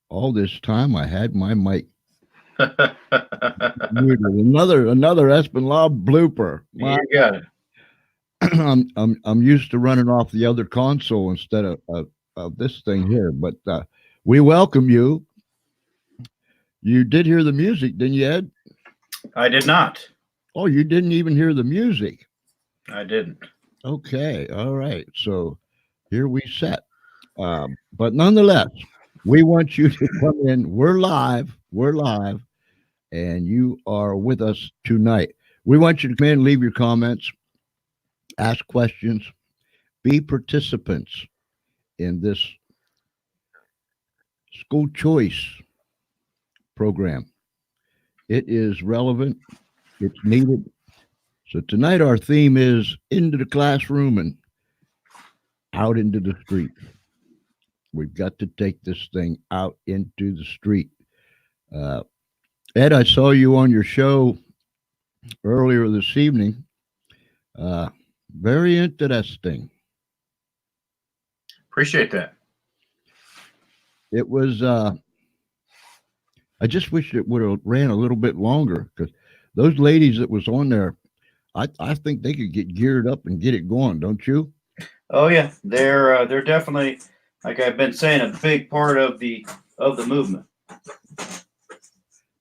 All this time I had my mic You muted. Another Espinal blooper. got it. I'm used to running off the other console instead of this thing here. But we welcome you. You did hear the music, didn't you, Ed? I did not. Oh, you didn't even hear the music. I didn't. Okay, all right. So here we set. But nonetheless, we want you to come in. We're live. We're live, and you are with us tonight. We want you to come in, leave your comments, ask questions, be participants in this school choice program. It is relevant, it's needed. So tonight, our theme is into the classroom and out into the street. We've got to take this thing out into the street. Uh, Ed, I saw you on your show earlier this evening. Uh, Very interesting. Appreciate that. It was. I just wish it would have ran a little bit longer because those ladies that was on there, I think they could get geared up and get it going. Don't you? Oh yeah, they're definitely, like I've been saying, a big part of the movement.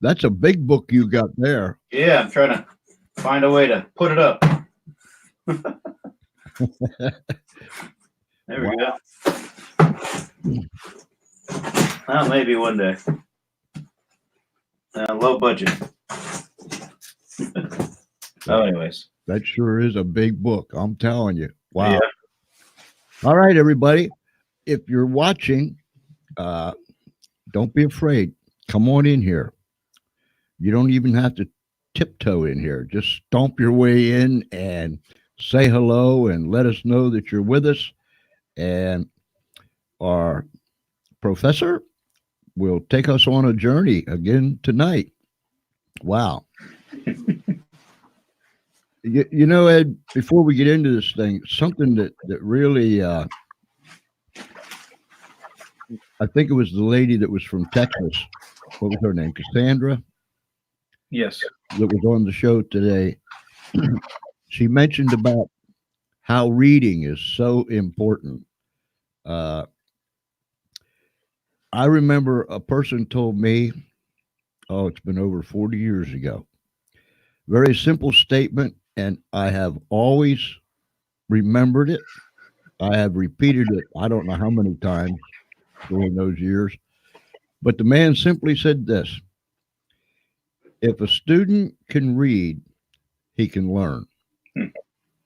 That's a big book you got there. Yeah, I'm trying to find a way to put it up. There we Wow. go. Well, maybe one day. Low budget. Oh, anyways. That sure is a big book. I'm telling you. Yeah. Wow. All right, everybody. If you're watching, uh, don't be afraid. Come on in here. You don't even have to tiptoe in here. Just stomp your way in and say hello and let us know that you're with us. And our professor will take us on a journey again tonight. Wow. You know, Ed, before we get into this thing, something that really, I think it was the lady that was from Texas. What was her name? Cassandra, Yes. that was on the show today. She mentioned about how reading is so important. Uh, I remember a person told me, oh, it's been over 40 years ago. Very simple statement, and I have always remembered it. I have repeated it, I don't know how many times during those years. But the man simply said this: if a student can read, he can learn. Hmm.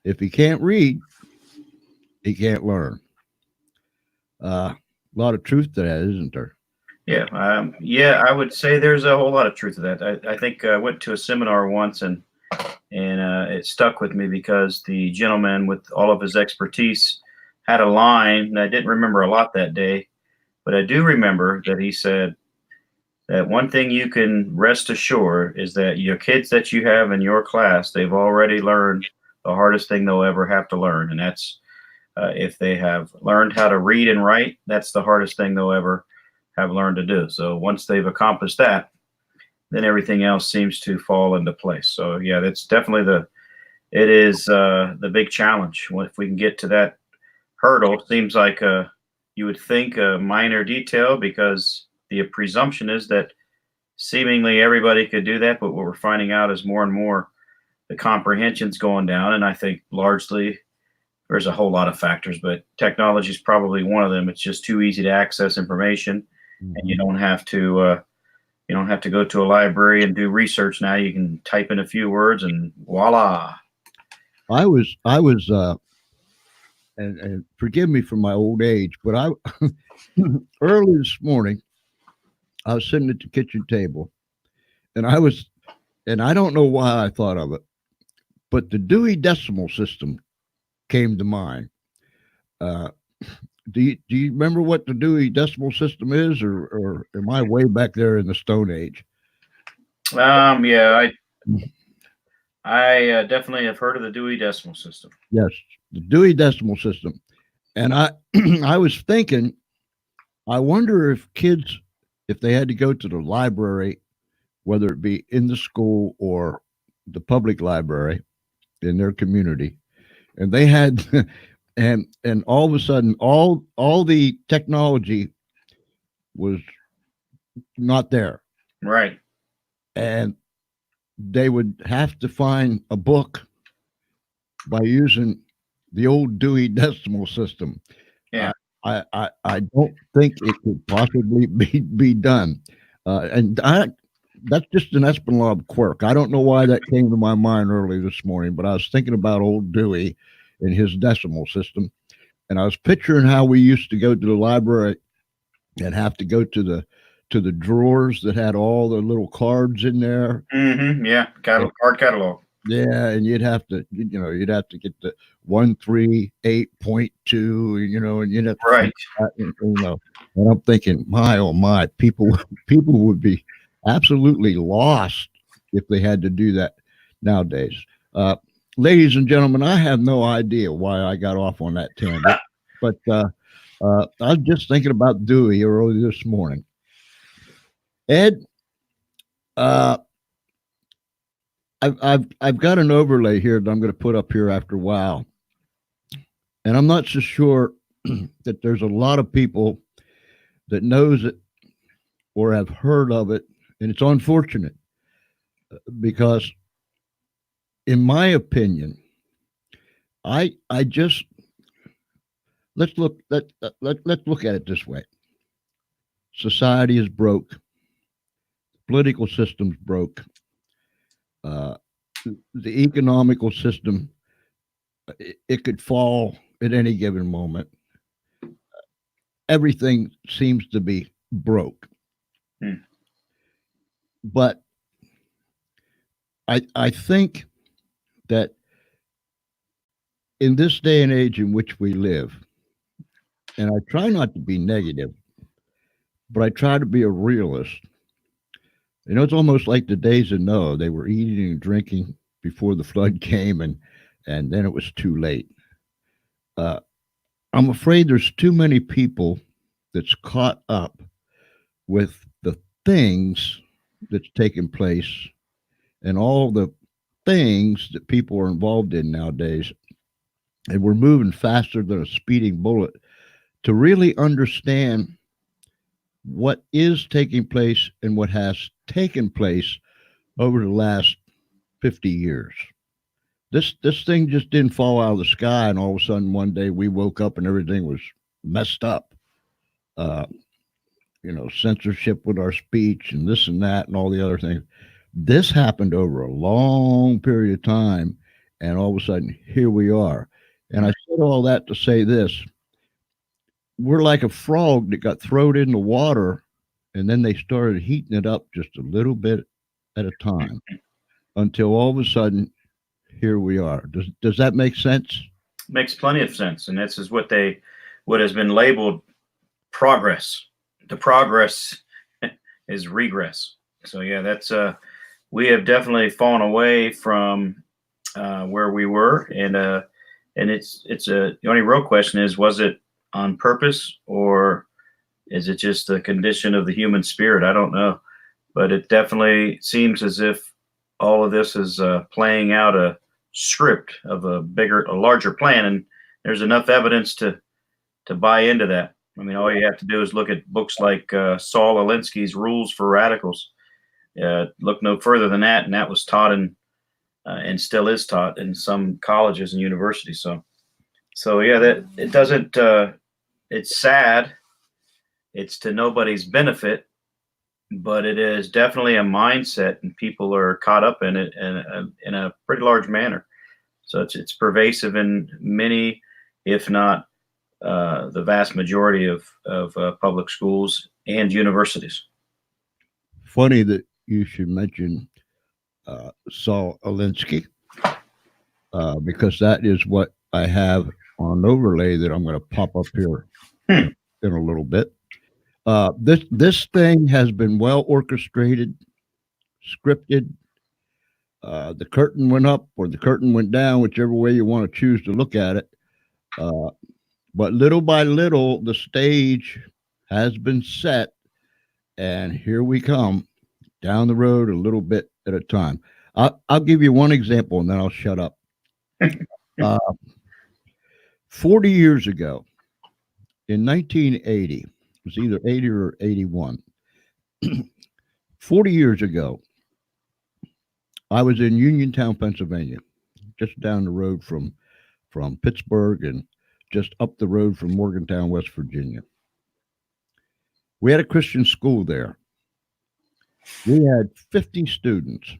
If he can't read, he can't learn. A lot of truth to that, isn't there? Yeah. Yeah. I would say there's a whole lot of truth to that. I think I went to a seminar once and it stuck with me because the gentleman, with all of his expertise, had a line, and I didn't remember a lot that day, but I do remember that he said that one thing you can rest assured is that your kids that you have in your class, they've already learned the hardest thing they'll ever have to learn, and that's if they have learned how to read and write, that's the hardest thing they'll ever have learned to do. So once they've accomplished that, then everything else seems to fall into place. So yeah, that's definitely the big challenge. If we can get to that hurdle, seems like you would think a minor detail, because the presumption is that seemingly everybody could do that. But what we're finding out is more and more the comprehension's going down, and I think largely there's a whole lot of factors, but technology is probably one of them. It's just too easy to access information, and Mhm. you don't have to go to a library and do research now. You can type in a few words and voila. I was, and forgive me for my old age, but I early this morning I was sitting at the kitchen table, and and I don't know why I thought of it, but the Dewey Decimal System came to mind. Uh, do you remember what the Dewey Decimal System is, or am I way back there in the Stone Age? Yeah, I definitely have heard of the Dewey Decimal System. Yes, the Dewey Decimal System, and I I was thinking, I wonder if kids if they had to go to the library, whether it be in the school or the public library in their community, and they had and all of a sudden all the technology was not there, Right. and they would have to find a book by using the old Dewey Decimal System. Yeah. I don't think it could possibly be done. And that's just an Esplanade quirk. I don't know why that came to my mind early this morning, but I was thinking about old Dewey and his decimal system. And I was picturing how we used to go to the library and have to go to the drawers that had all the little cards in there. Yeah. Card catalog. Yeah, and you'd have to get the 138.2, and you'd have to Right. and I'm thinking, my oh my, people would be absolutely lost if they had to do that nowadays. Ladies and gentlemen, I have no idea why I got off on that tangent, but I was just thinking about Dewey early this morning. Ed, uh, I've got an overlay here that I'm going to put up here after a while, and I'm not so sure that there's a lot of people that knows it or have heard of it, and it's unfortunate because, in my opinion, I just let's look at it this way: society is broke, political system's broke, uh, the economical system it could fall at any given moment. Everything seems to be broke. Hmm. But I think that in this day and age in which we live, and I try not to be negative, but I try to be a realist. It's almost like the days of Noah. They were eating and drinking before the flood came, and then it was too late. Uh, I'm afraid there's too many people that's caught up with the things that's taking place and all the things that people are involved in nowadays. And we're moving faster than a speeding bullet to really understand what is taking place and what has taken place over the last 50 years. This thing just didn't fall out of the sky, and all of a sudden one day we woke up and everything was messed up. Uh, Censorship with our speech and this and that and all the other things. This happened over a long period of time, and all of a sudden here we are. And I said all that to say this: we're like a frog that got thrown in the water, and then they started heating it up just a little bit at a time until all of a sudden here we are. Does that make sense? Makes plenty of sense, and this is what has been labeled progress. The progress is regress. So yeah, that's we have definitely fallen away from where we were, and it's the only real question is, was it on purpose, or is it just the condition of the human spirit? I don't know, but it definitely seems as if all of this is playing out a script of a larger plan, and there's enough evidence to buy into that. I mean, all you have to do is look at books like Saul Alinsky's Rules for Radicals. Look no further than that, and that was taught and still is taught in some colleges and universities. So yeah, that it doesn't. It's sad. It's to nobody's benefit, but it is definitely a mindset, and people are caught up in it in a pretty large manner. So it's pervasive in many, if not the vast majority of public schools and universities. Funny that you should mention Saul Alinsky, because that is what I have on an overlay that I'm going to pop up here in a little bit. This thing has been well orchestrated, scripted. The curtain went up or the curtain went down, whichever way you want to choose to look at it. But little by little, the stage has been set, And here we come down the road a little bit at a time. I'll give you one example and then I'll shut up. Uh, 40 years ago, in 1980, it was either 80 or 81. 40 years ago, I was in Uniontown, Pennsylvania, just down the road from Pittsburgh and just up the road from Morgantown, West Virginia. We had a Christian school there. We had 50 students.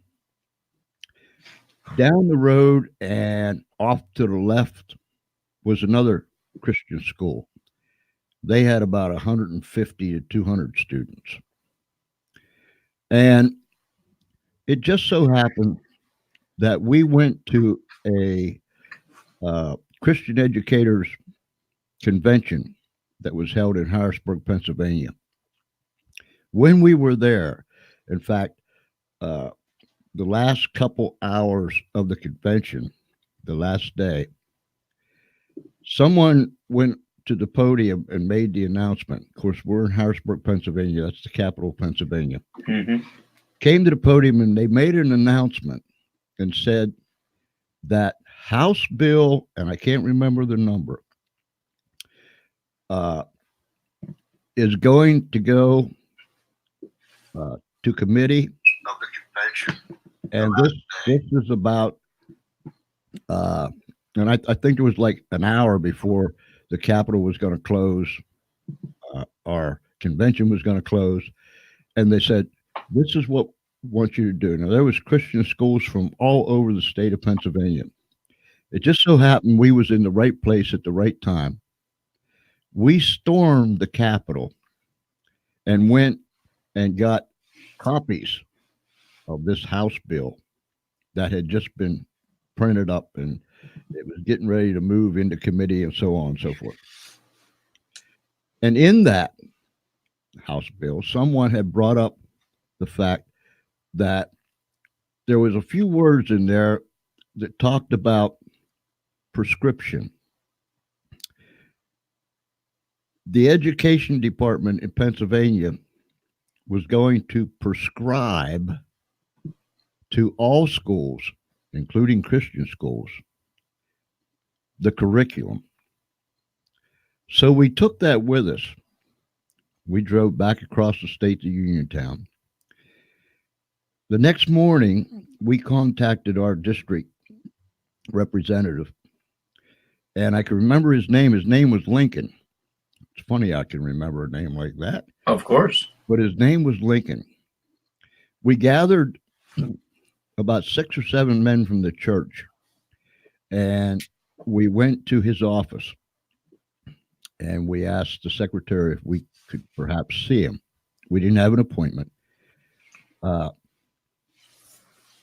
Down the road and off to the left was another Christian school. They had about 150 to 200 students. And it just so happened that we went to a Christian educators convention that was held in Harrisburg, Pennsylvania. When we were there, in fact, the last couple hours of the convention, the last day, someone went to the podium and made the announcement. Of course, we're in Harrisburg, Pennsylvania. That's the capital of Pennsylvania. Mm-hmm. Came to the podium and they made an announcement and said that House bill, and I can't remember the number, is going to go to committee of the convention. And this is about, and I think it was like an hour before the Capitol was going to close, our convention was going to close, and they said, "This is what I want you to do." Now there was Christian schools from all over the state of Pennsylvania. It just so happened we was in the right place at the right time. We stormed the Capitol and went and got copies of this House bill that had just been printed up and it was getting ready to move into committee and so on and so forth. And in that House bill, someone had brought up the fact that there was a few words in there that talked about prescription. The education department in Pennsylvania was going to prescribe to all schools, including Christian schools, the curriculum. So we took that with us. We drove back across the state to Uniontown. The next morning, we contacted our district representative, and I can remember his name. His name was Lincoln. It's funny I can remember a name like that. Of course. But his name was Lincoln. We gathered about 6 or 7 men from the church, and we went to his office, and we asked the secretary if we could perhaps see him. We didn't have an appointment.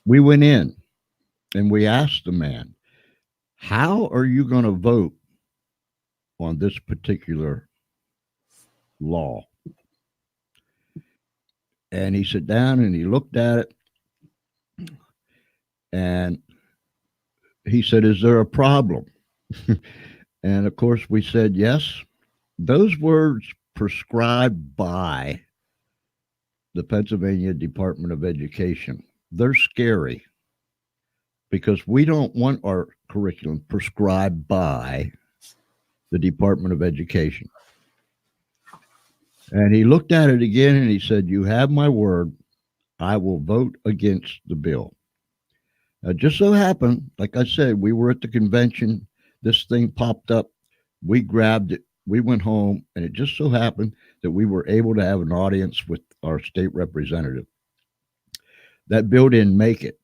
We went in, and we asked the man, "How are you going to vote on this particular law?" And he sat down and he looked at it and he said, "Is there a problem?" And of course we said, "Yes, those words prescribed by the Pennsylvania Department of Education, they're scary because we don't want our curriculum prescribed by the Department of Education." And he looked at it again and he said, "You have my word. I will vote against the bill." Now, just so happened, like I said, we were at the convention. This thing popped up. We grabbed it. We went home, and it just so happened that we were able to have an audience with our state representative. That bill didn't make it.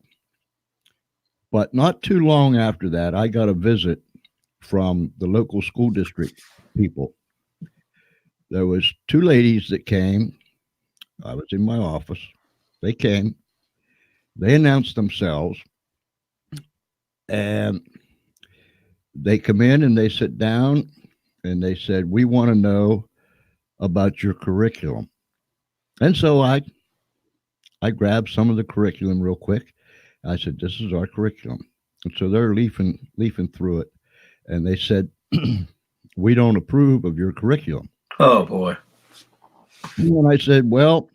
But not too long after that, I got a visit from the local school district people. There was 2 ladies that came. I was in my office. They came. They announced themselves. And they come in and they sit down and they said, "We want to know about your curriculum." And so I grabbed some of the curriculum real quick. I said, "This is our curriculum." And so they're leafing through it. And they said, "We don't approve of your curriculum." Oh, boy. And I said, "Well,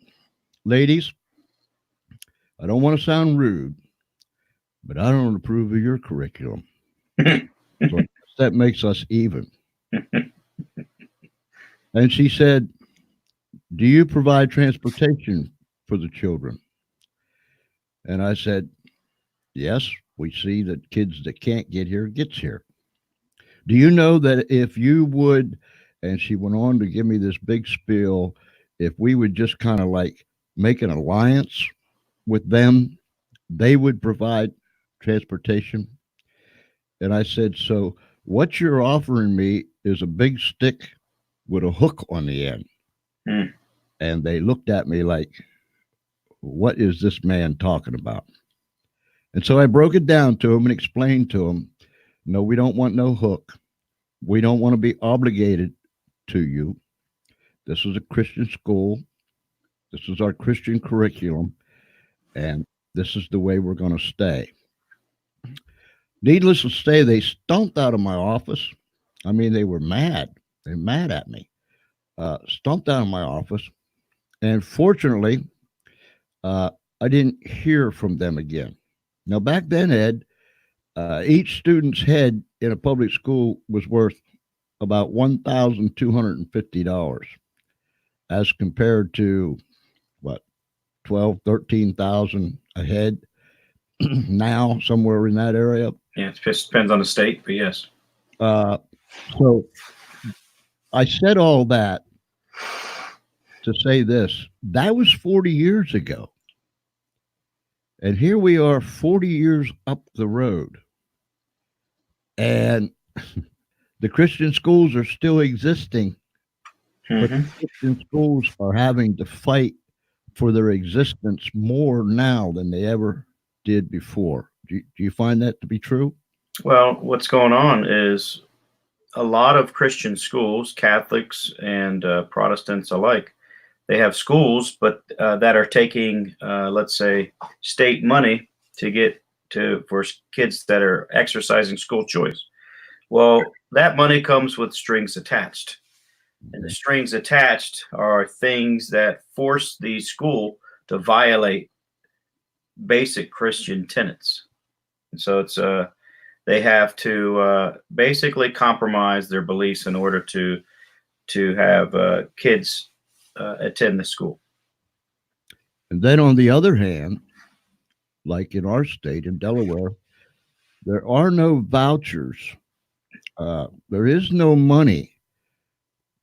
ladies, I don't want to sound rude, but I don't approve of your curriculum. So I guess that makes us even. And she said, do you provide transportation for the children? And I said, yes, we see that kids that can't get here gets here. Do you know that if you would, and she went on to give me this big spiel, if we would just kind of like make an alliance with them, they would provide transportation. And I said, so what you're offering me is a big stick with a hook on the end. Mm. And they looked at me like, what is this man talking about? And so I broke it down to him and explained to him, no, we don't want no hook. We don't want to be obligated to you. This is a Christian school. This is our Christian curriculum. And this is the way we're going to stay. Needless to say, they stomped out of my office. I mean, they were mad. They're mad at me. Stomped out of my office. And fortunately, I didn't hear from them again. Now, back then, Ed, each student's head in a public school was worth about $1,250 as compared to what, 12, 13,000 a head now, somewhere in that area. Yeah, it just depends on the state, but yes. So I said all that to say this. That was 40 years ago. And here we are 40 years up the road. And the Christian schools are still existing, but the Christian schools are having to fight for their existence more now than they ever did before. Do you find that to be true? Well, what's going on is a lot of Christian schools, Catholics and Protestants alike, they have schools, but that are taking, let's say, state money to get to for kids that are exercising school choice. Well, that money comes with strings attached, and the strings attached are things that force the school to violate basic Christian tenets. And so it's they have to basically compromise their beliefs in order to have kids attend the school. And then on the other hand, like in our state, in Delaware, there are no vouchers. There is no money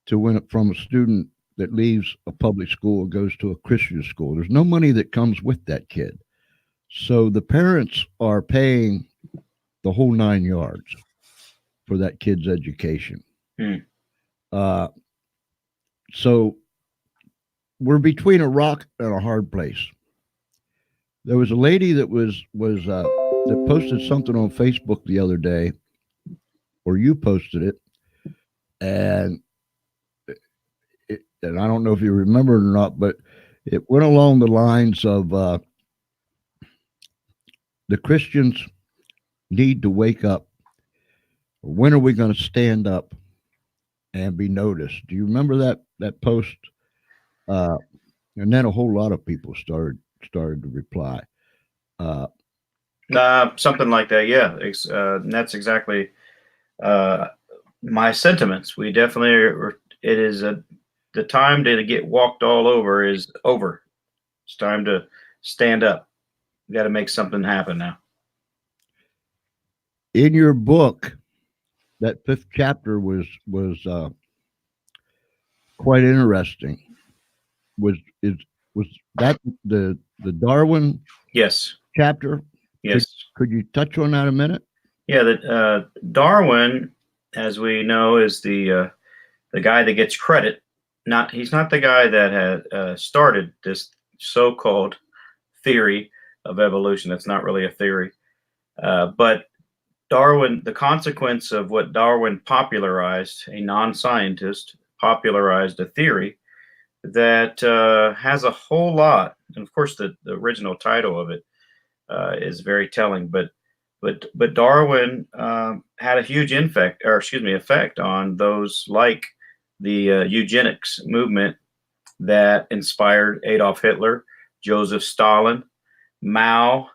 to win it from a student that leaves a public school and goes to a Christian school. There's no money that comes with that kid. So the parents are paying the whole 9 yards for that kid's education. So we're between a rock and a hard place. There was a lady that that posted something on Facebook the other day, or you posted it, and I don't know if you remember it or not, but it went along the lines of the Christians need to wake up. When are we going to stand up and be noticed? Do you remember that post? And then a whole lot of people started to reply. Something like that, yeah. And that's exactly my sentiments. We definitely are. It is the time to get walked all over is over. It's time to stand up. We got to make something happen now. In your book, that 5th chapter was quite interesting. Was that the Darwin Yes chapter? Yes. Could you touch on that a minute? Yeah, that Darwin, as we know, is the guy that gets credit. He's not the guy that had started this so-called theory of evolution. That's not really a theory, but Darwin. The consequence of what Darwin popularized, a non-scientist popularized a theory that has a whole lot, and of course the original title of it is very telling. But Darwin had a huge effect on those like the eugenics movement that inspired Adolf Hitler Joseph Stalin, Mao,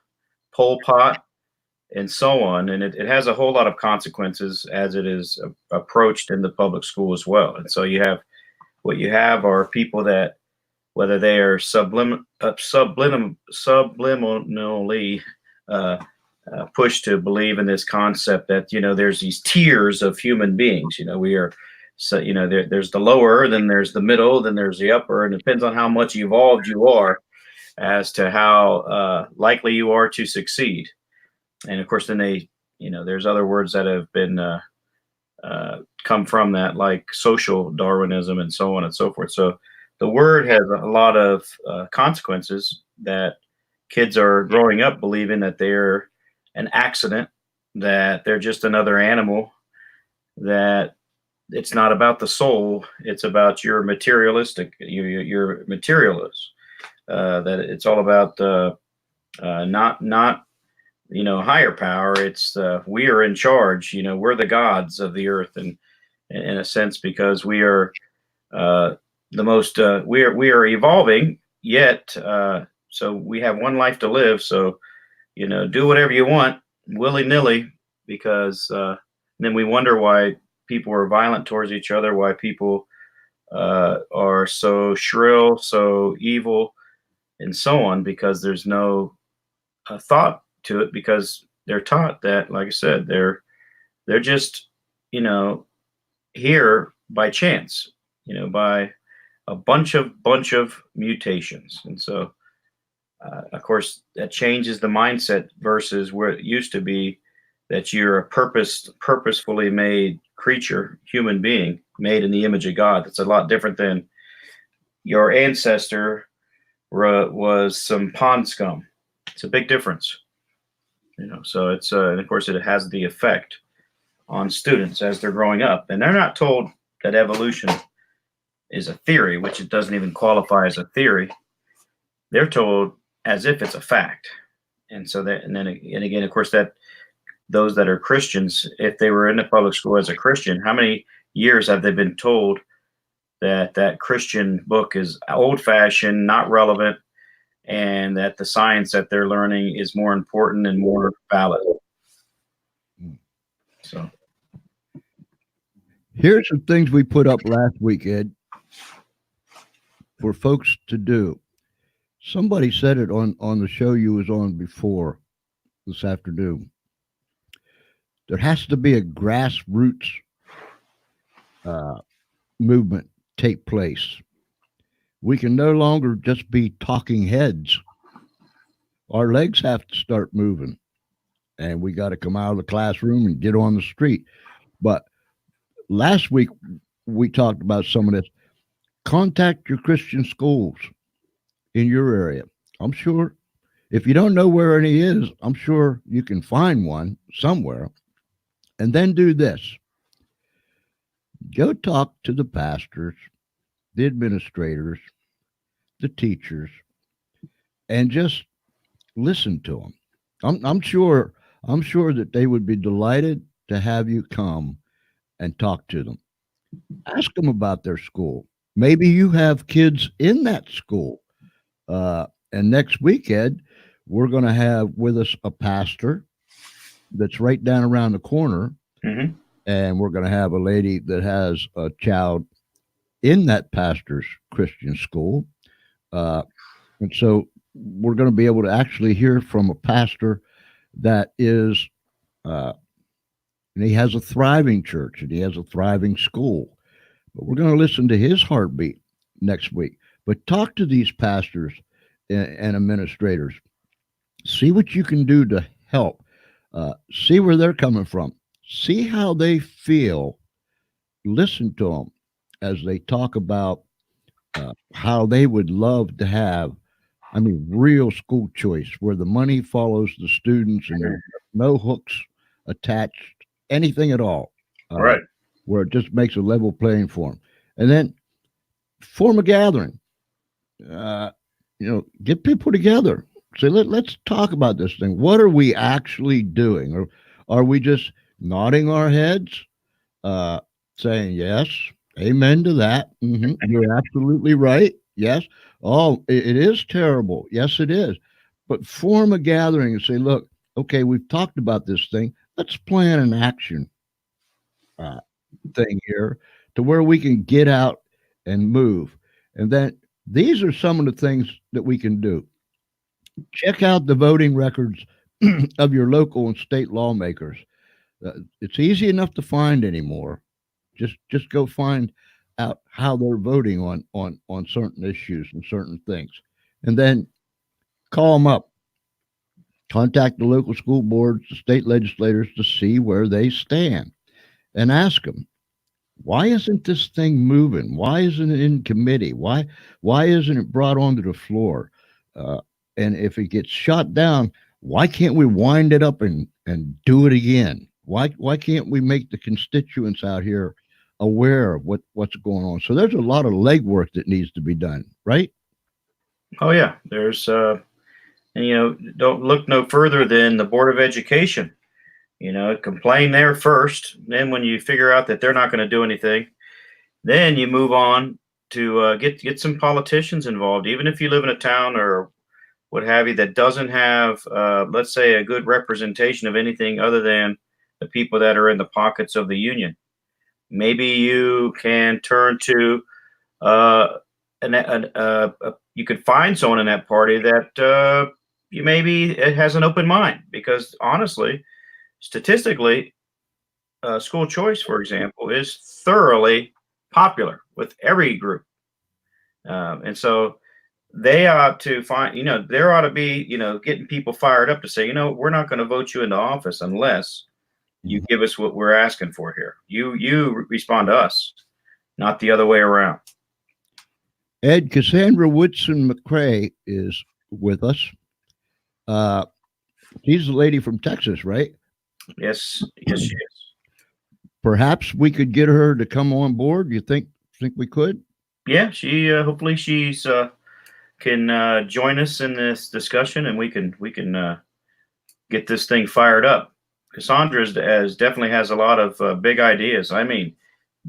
Pol Pot, and so on. And it has a whole lot of consequences as it is approached in the public school as well. And so what you have are people that, whether they are subliminally pushed to believe in this concept that there's these tiers of human beings. We are, so there's the lower, then there's the middle, then there's the upper, and it depends on how much evolved you are as to how likely you are to succeed. And of course, then there's other words that have been come from that, like social Darwinism and so on and so forth. So the word has a lot of consequences, that kids are growing up believing that they're an accident, that they're just another animal, that it's not about the soul, it's about your materialistic, your materialist, that it's all about not higher power. It's we are in charge. We're the gods of the earth, and in a sense, because we are the most we are evolving yet. So we have one life to live. So do whatever you want willy nilly, because then we wonder why people are violent towards each other, why people are so shrill, so evil, and so on, because there's no thought to it, because they're taught that, like I said, they're just here by chance, by a bunch of mutations. And so of course that changes the mindset versus where it used to be, that you're a purposefully made creature, human being made in the image of God. That's a lot different than your ancestor was some pond scum. It's a big difference. So it's and of course it has the effect on students as they're growing up, and they're not told that evolution is a theory, which it doesn't even qualify as a theory. They're told as if it's a fact. And so that, and again, of course, that those that are Christians, if they were in the public school as a Christian, how many years have they been told that Christian book is old-fashioned, not relevant, and that the science that they're learning is more important and more valid? So here's some things we put up last week, Ed, for folks to do. Somebody said it on the show you was on before this afternoon. There has to be a grassroots movement take place. We can no longer just be talking heads. Our legs have to start moving, and we got to come out of the classroom and get on the street. But last week we talked about some of this. Contact your Christian schools in your area. I'm sure if you don't know where any is, I'm sure you can find one somewhere. And then do this. Go talk to the pastors, the administrators, the teachers, and just listen to them. I'm sure that they would be delighted to have you come and talk to them. Ask them about their school. Maybe you have kids in that school. And next week, Ed, we're going to have with us a pastor that's right down around the corner. mm-hmm. And we're going to have a lady that has a child in that pastor's Christian school. And so we're going to be able to actually hear from a pastor that is, and he has a thriving church and he has a thriving school. But we're going to listen to his heartbeat next week. But talk to these pastors and administrators. See what you can do to help. See where they're coming from. See how they feel. Listen to them as they talk about how they would love to have, real school choice where the money follows the students and there's no hooks attached, anything at all. Right. Where it just makes a level playing for them. And then form a gathering. Get people together. Say, let's talk about this thing. What are we actually doing? Or are we just nodding our heads, saying, yes, amen to that. Mm-hmm. You're absolutely right. Yes. Oh, it is terrible. Yes, it is. But form a gathering and say, look, okay, we've talked about this thing. Let's plan an action uh, thing here to where we can get out and move. And then these are some of the things that we can do. Check out the voting records of your local and state lawmakers. It's easy enough to find anymore. Just go find out how they're voting on certain issues and certain things, and then call them up. Contact the local school boards, the state legislators to see where they stand, and ask them, why isn't this thing moving? Why isn't it in committee? Why isn't it brought onto the floor? Uh, and if it gets shot down, why can't we wind it up and do it again? Why can't we make the constituents out here aware of what's going on? So there's a lot of legwork that needs to be done, right? Oh yeah, there's and don't look no further than the Board of Education. Complain there first. Then when you figure out that they're not going to do anything, then you move on to get some politicians involved. Even if you live in a town or what have you that doesn't have, let's say, a good representation of anything other than the people that are in the pockets of the union, maybe you can turn to uh, you could find someone in that party that you maybe it has an open mind, because honestly, statistically, school choice, for example, is thoroughly popular with every group. And so they ought to find, there ought to be, getting people fired up to say, we're not going to vote you into office unless you Mhm. give us what we're asking for here. You respond to us, not the other way around. Ed, Cassandra Woodson McCrae is with us. Uh, she's the lady from Texas, right? Yes, yes, she is. Perhaps we could get her to come on board. You think we could? Yeah, she hopefully she's can join us in this discussion, and we can get this thing fired up. Cassandra definitely has a lot of big ideas. I mean,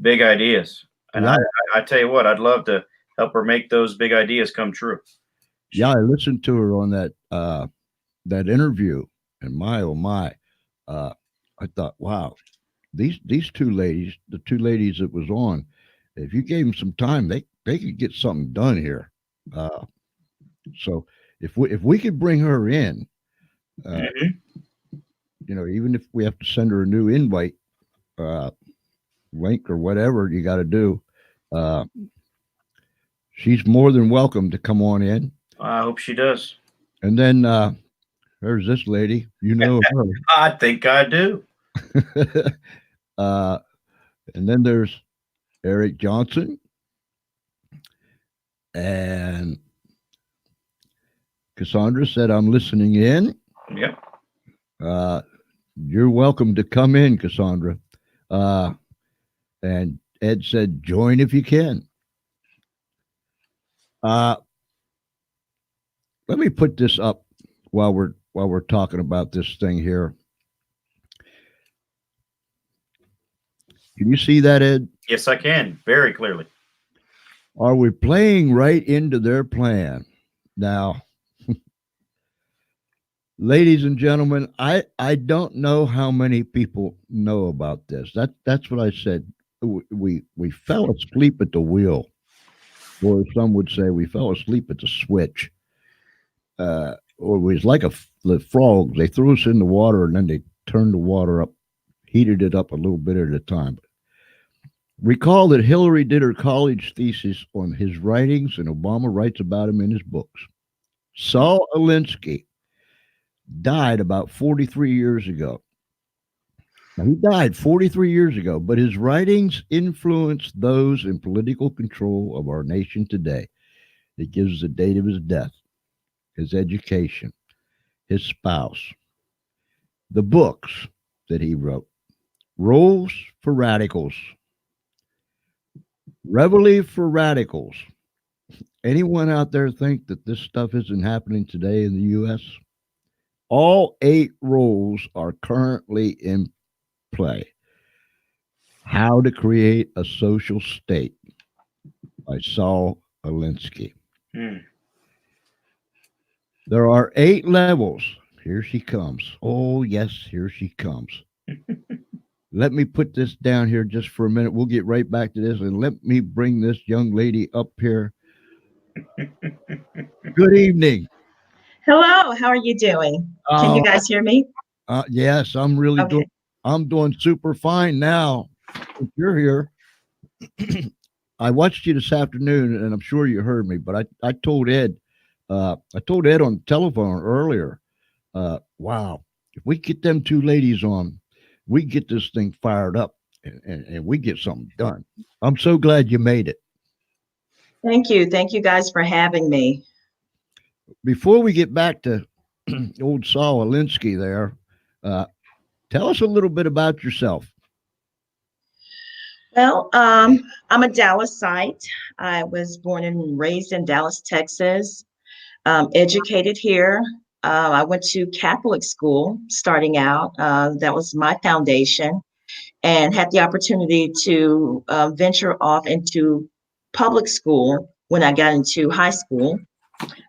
big ideas. And Yeah, I tell you what, I'd love to help her make those big ideas come true. yeah. She, I listened to her on that interview, and my oh my, uh, I thought, wow, these two ladies, the two ladies that was on, if you gave them some time, they could get something done here. Uh, so if we could bring her in, uh, Mhm. even if we have to send her a new invite uh, link or whatever you got to do, uh, she's more than welcome to come on in. I hope she does. And then there's this lady, you know I think I do. her. uh, and then there's Eric Johnson and Cassandra said, I'm listening in. Yep. Uh, you're welcome to come in, Cassandra. Uh, and Ed said, join if you can. Uh, let me put this up while we're talking about this thing here. Can you see that, Ed? Yes, I can very clearly. Are we playing right into their plan? Now, ladies and gentlemen, I don't know how many people know about this. That's what I said. We fell asleep at the wheel, or some would say we fell asleep at the switch. Or it was like the frogs. They threw us in the water and then they turned the water up, heated it up a little bit at a time. Recall that Hillary did her college thesis on his writings, and Obama writes about him in his books. Saul Alinsky died about 43 years ago. Now, he died 43 years ago, but his writings influenced those in political control of our nation today. It gives the date of his death, his education, his spouse, the books that he wrote. Rules for Radicals, Reveille for Radicals. Anyone out there think that this stuff isn't happening today in the U.S.? All 8 rules are currently in play. How to Create a Social State by Saul Alinsky. Mm. There are 8 levels. Here she comes. Oh, yes, here she comes. Let me put this down here just for a minute. We'll get right back to this, and let me bring this young lady up here. Good evening. Hello, how are you doing? Can you Oh, guys hear me? yes, I'm really doing. Okay. I'm doing super fine now. If you're here, I watched you this afternoon, and I'm sure you heard me. But I told Ed, I told Ed on the telephone earlier. Wow, if we get them 2 ladies on, we get this thing fired up, and we get something done. I'm so glad you made it. Thank you. Thank you guys for having me. Before we get back to old Saul Alinsky there, uh, tell us a little bit about yourself. Well, I'm a Dallasite. I was born and raised in Dallas, Texas, educated here. I went to Catholic school starting out. That was my foundation, and had the opportunity to venture off into public school when I got into high school.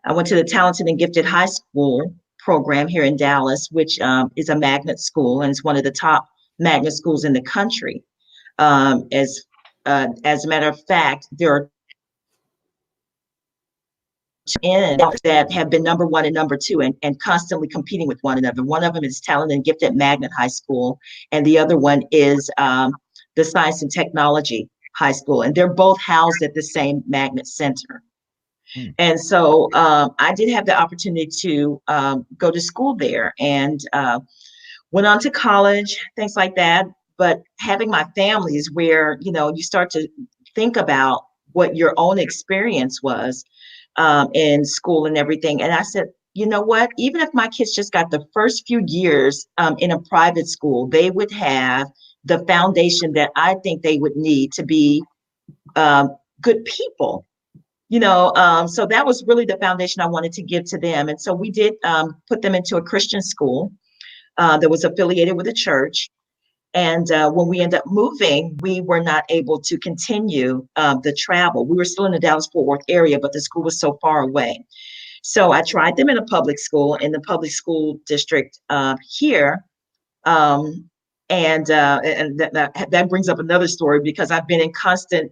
I went to the Talented and Gifted High School program here in Dallas, which is a magnet school, and it's one of the top magnet schools in the country. As a matter of fact, there are in that have been number one and number two, and constantly competing with one another. One of them is Talented and Gifted Magnet High School, and the other one is the Science and Technology High School, and they're both housed at the same magnet center. Hmm. And so I did have the opportunity to go to school there, and went on to college, things like that. But having my family is where, you start to think about what your own experience was in school and everything. And I said, you know what? Even if my kids just got the first few years in a private school, they would have the foundation that I think they would need to be good people. So that was really the foundation I wanted to give to them. And so we did put them into a Christian school that was affiliated with a church. And when we ended up moving, we were not able to continue the travel. We were still in the Dallas-Fort Worth area, but the school was so far away. So I tried them in a public school in the public school district here. Um, and that brings up another story, because I've been in constant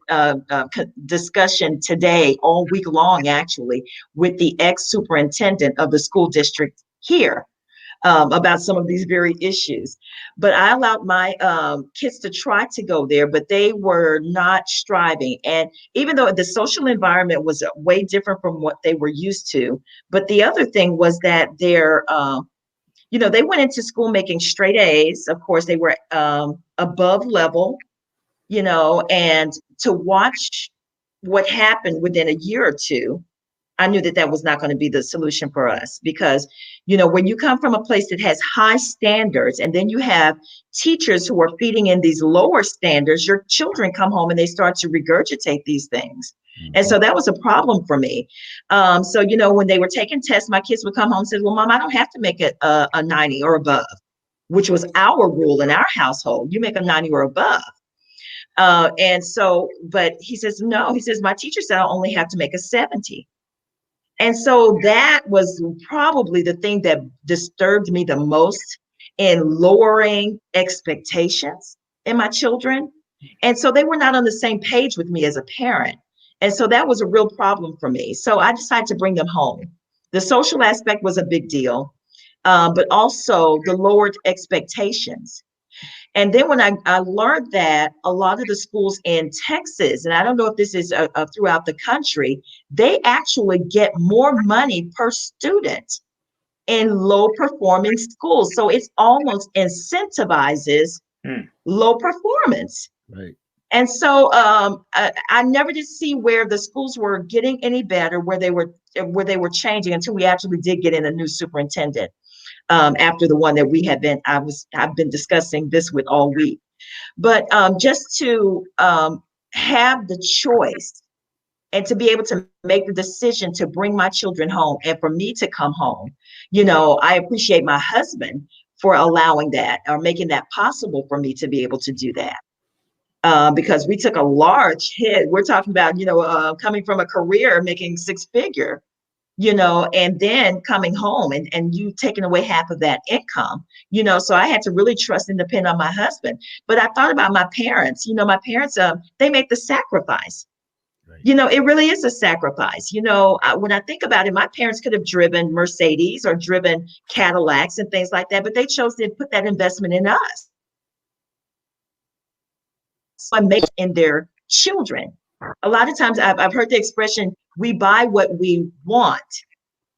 discussion today, all week long, actually, with the ex-superintendent of the school district here about some of these very issues. But I allowed my kids to try to go there, but they were not striving. And even though the social environment was way different from what they were used to, but the other thing was that they went into school making straight A's. Of course, they were above level, and to watch what happened within a year or two, I knew that that was not going to be the solution for us, because, when you come from a place that has high standards and then you have teachers who are feeding in these lower standards, your children come home and they start to regurgitate these things. And so that was a problem for me. So, when they were taking tests, my kids would come home and say, well, Mom, I don't have to make it a 90 or above, which was our rule in our household. You make a 90 or above. But he says, no, he says, my teacher said I only have to make a 70. And so that was probably the thing that disturbed me the most in lowering expectations in my children. And so they were not on the same page with me as a parent. And so that was a real problem for me. So I decided to bring them home. The social aspect was a big deal, but also the lowered expectations. And then when I learned that a lot of the schools in Texas, and I don't know if this is throughout the country, they actually get more money per student in low performing schools. So it almost incentivizes low performance. Right. And so I never did see where the schools were getting any better, where they were changing, until we actually did get in a new superintendent. After the one that I've been discussing this with all week. But just to have the choice and to be able to make the decision to bring my children home and for me to come home, I appreciate my husband for allowing that or making that possible for me to be able to do that. because we took a large hit. We're talking about, coming from a career making six figure, and then coming home and you taking away half of that income, so I had to really trust and depend on my husband. But I thought about my parents. My parents, they make the sacrifice. Right. It really is a sacrifice. When I think about it, my parents could have driven Mercedes or driven Cadillacs and things like that, but they chose to put that investment in us. So I make in their children. A lot of times I've heard the expression, we buy what we want,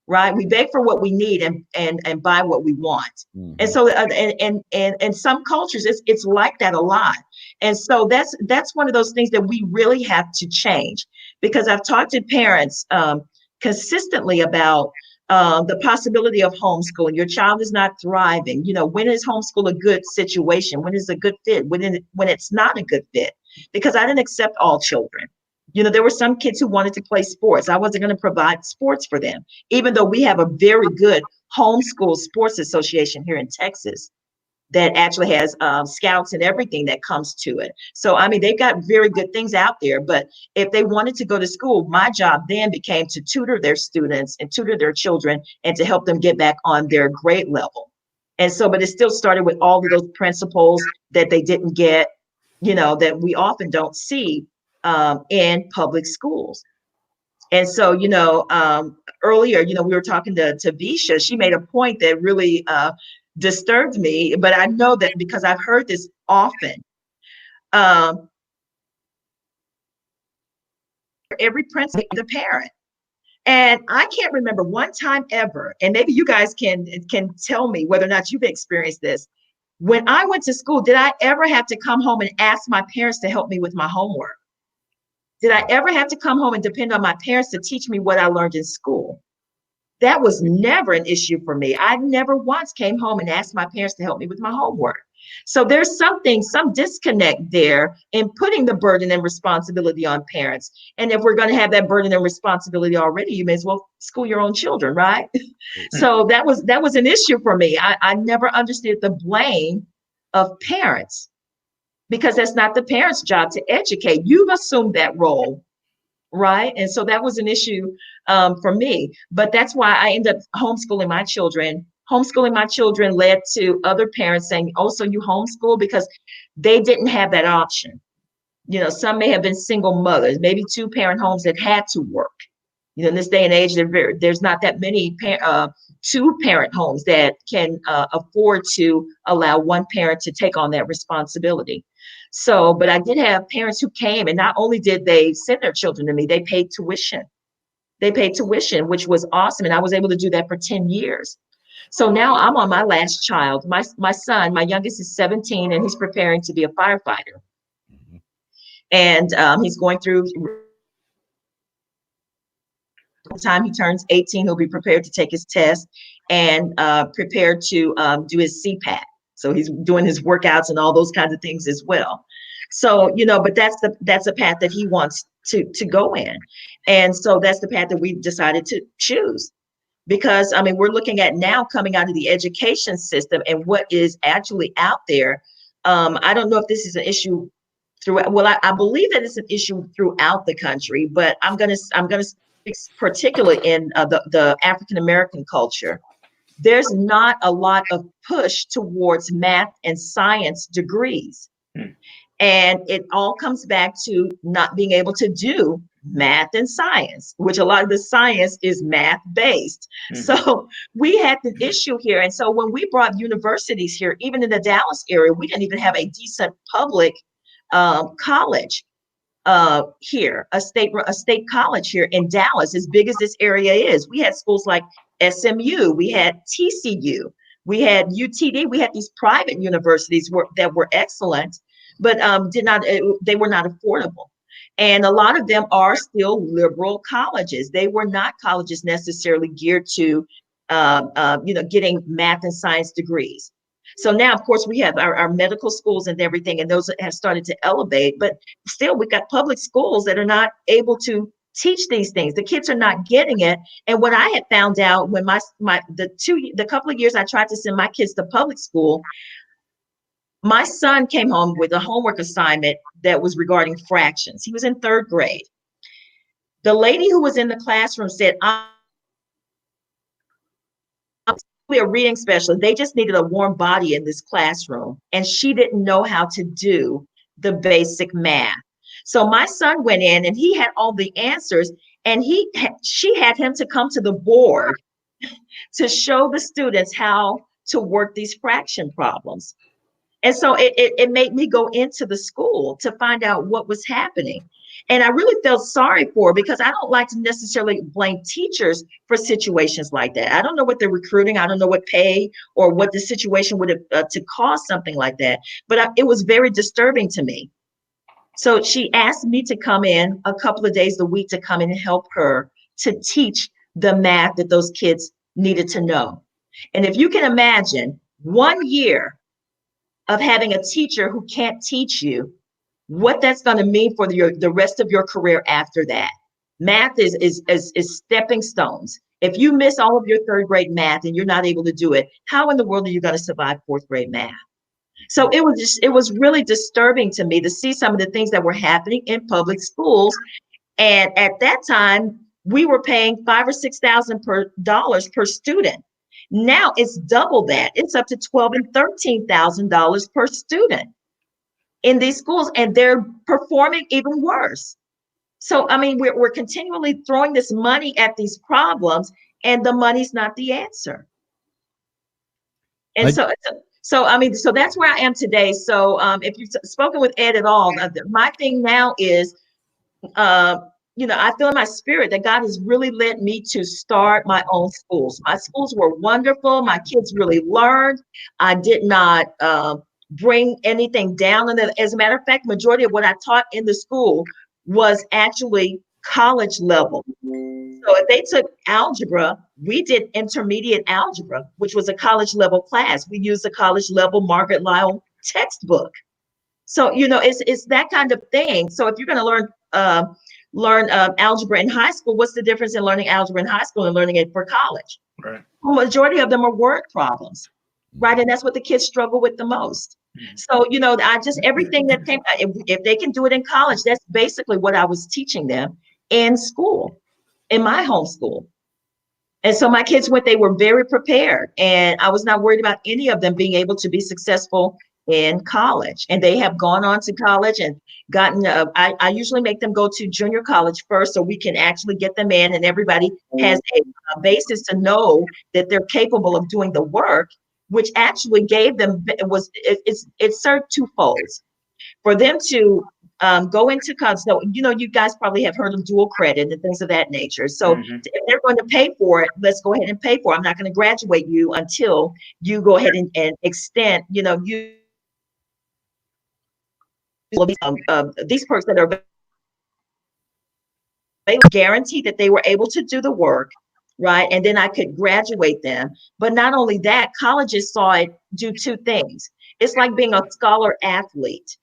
right? We beg for what we need and buy what we want. Mhm. And so and some cultures it's like that a lot. And so that's one of those things that we really have to change, because I've talked to parents consistently about the possibility of homeschooling. Your child is not thriving. When is homeschool a good situation? When is a good fit? When it's not a good fit? Because I didn't accept all children. There were some kids who wanted to play sports. I wasn't going to provide sports for them, even though we have a very good homeschool sports association here in Texas that actually has scouts and everything that comes to it. So, I mean, they've got very good things out there. But if they wanted to go to school, my job then became to tutor their students and tutor their children and to help them get back on their grade level. And so, but it still started with all of those principles that they didn't get, that we often don't see in public schools. And so, earlier, we were talking to Visha. She made a point that really disturbed me, but I know that because I've heard this often. Every principal is a parent. And I can't remember one time ever, and maybe you guys can tell me whether or not you've experienced this. When I went to school, did I ever have to come home and ask my parents to help me with my homework? Did I ever have to come home and depend on my parents to teach me what I learned in school? That was never an issue for me. I never once came home and asked my parents to help me with my homework. So there's some disconnect there in putting the burden and responsibility on parents. And if we're going to have that burden and responsibility already, you may as well school your own children, right? So that was an issue for me. I never understood the blame of parents, because that's not the parents' job to educate. You've assumed that role, right? And so that was an issue for me. But that's why I ended up homeschooling my children. Homeschooling my children led to other parents saying, oh, so you homeschool? Because they didn't have that option. Some may have been single mothers, maybe two-parent homes that had to work. In this day and age, there's not that many two-parent homes that can afford to allow one parent to take on that responsibility. So, but I did have parents who came, and not only did they send their children to me, they paid tuition. They paid tuition, which was awesome. And I was able to do that for 10 years. So now I'm on my last child. My son, my youngest is 17, and he's preparing to be a firefighter. And he's going through, by the time he turns 18, he'll be prepared to take his test and prepared to do his CPAT. So he's doing his workouts and all those kinds of things as well. So, but that's the path that he wants to go in. And so that's the path that we've decided to choose. Because, I mean, we're looking at now coming out of the education system and what is actually out there. I don't know if this is an issue throughout. Well, I believe that it's an issue throughout the country, but I'm gonna speak particularly in the African American culture. There's not a lot of push towards math and science degrees. And it all comes back to not being able to do math and science, which a lot of the science is math based. So we had the issue here. And so when we brought universities here, even in the Dallas area, we didn't even have a decent public college here, a state college here in Dallas, as big as this area is. We had schools like SMU, we had TCU, we had UTD, we had these private universities that were excellent, but they were not affordable. And a lot of them are still liberal colleges. They were not colleges necessarily geared to, getting math and science degrees. So now, of course, we have our medical schools and everything, and those have started to elevate, but still we've got public schools that are not able to teach these things. The kids are not getting it. And what I had found out when the couple of years I tried to send my kids to public school, My son came home with a homework assignment that was regarding fractions. He was in third grade. The lady who was in the classroom said, I'm a reading specialist. They just needed a warm body in this classroom. And she didn't know how to do the basic math. So my son went in and he had all the answers, and she had him to come to the board to show the students how to work these fraction problems. And so it made me go into the school to find out what was happening. And I really felt sorry for her, because I don't like to necessarily blame teachers for situations like that. I don't know what they're recruiting. I don't know what pay or what the situation would have to cause something like that. But it was very disturbing to me. So she asked me to come in a couple of days a week to come in and help her to teach the math that those kids needed to know. And if you can imagine 1 year of having a teacher who can't teach you, what that's going to mean for the rest of your career after that. Math is stepping stones. If you miss all of your third grade math and you're not able to do it, how in the world are you going to survive fourth grade math? So it was really disturbing to me to see some of the things that were happening in public schools. And at that time, we were paying $5,000 or $6,000 per student. Now it's double that. It's up to $12,000 and $13,000 per student in these schools, and they're performing even worse. So, I mean, we're continually throwing this money at these problems, and the money's not the answer. And so that's where I am today. So if you've spoken with Ed at all, my thing now is, I feel in my spirit that God has really led me to start my own schools. My schools were wonderful. My kids really learned. I did not bring anything down. And as a matter of fact, majority of what I taught in the school was actually college level. So if they took algebra, we did intermediate algebra, which was a college level class. We used a college level Margaret Lyle textbook. So, it's that kind of thing. So if you're going to learn algebra in high school, what's the difference in learning algebra in high school and learning it for college? Right. Well, majority of them are word problems, right? And that's what the kids struggle with the most. So, I just, everything that came, if they can do it in college, that's basically what I was teaching them in school, in my homeschool. And so my kids they were very prepared, and I was not worried about any of them being able to be successful in college. And they have gone on to college and gotten, I usually make them go to junior college first so we can actually get them in, and everybody has a basis to know that they're capable of doing the work, which actually gave them, it served twofold. For them to go into college. So, you guys probably have heard of dual credit and things of that nature. So if they're going to pay for it, let's go ahead and pay for it. I'm not going to graduate you until you go ahead and extend, these perks that are guaranteed that they were able to do the work, right? And then I could graduate them. But not only that, colleges saw it do two things. It's like being a scholar athlete.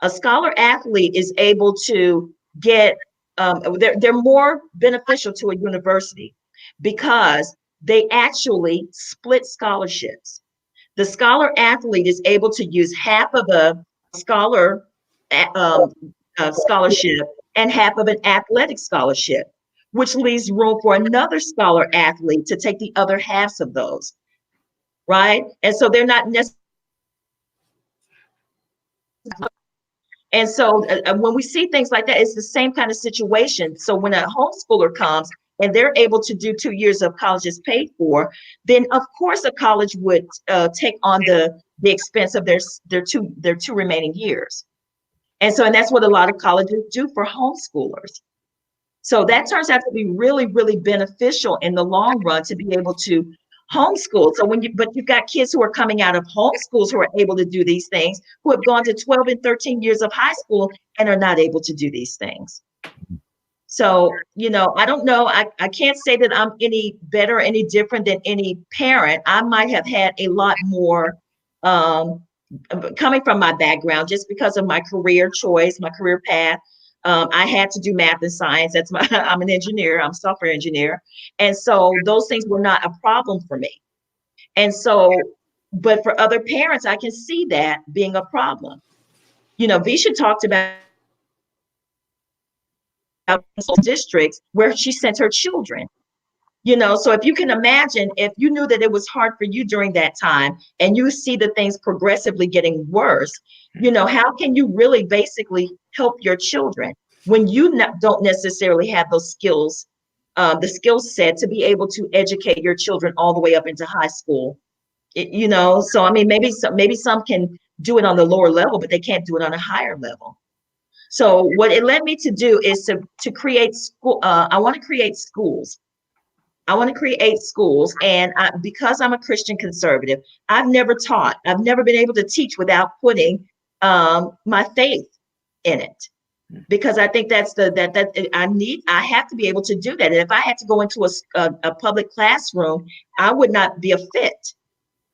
A scholar athlete is able to get, they're more beneficial to a university because they actually split scholarships. The scholar athlete is able to use half of a scholarship and half of an athletic scholarship, which leaves room for another scholar athlete to take the other halves of those, right? And so they're not necessarily. And so when we see things like that, it's the same kind of situation. So when a homeschooler comes and they're able to do 2 years of college is paid for, then of course a college would take on the expense of their two remaining years. And that's what a lot of colleges do for homeschoolers. So that turns out to be really, really beneficial in the long run to be able to homeschool. So but you've got kids who are coming out of homeschools who are able to do these things, who have gone to 12 and 13 years of high school and are not able to do these things. So, I don't know. I can't say that I'm any better, any different than any parent. I might have had a lot more coming from my background just because of my career choice, my career path. I had to do math and science. I'm an engineer. I'm a software engineer. And so those things were not a problem for me. And so But for other parents, I can see that being a problem. Visha talked about districts where she sent her children. So if you can imagine, if you knew that it was hard for you during that time and you see the things progressively getting worse, how can you really basically help your children when you don't necessarily have those skills, the skill set to be able to educate your children all the way up into high school? So I mean, maybe some can do it on the lower level, but they can't do it on a higher level. So what it led me to do is to create school. I want to create schools. And because I'm a Christian conservative, I've never taught. I've never been able to teach without putting my faith in it, because I think that's I have to be able to do that. And if I had to go into a public classroom, I would not be a fit.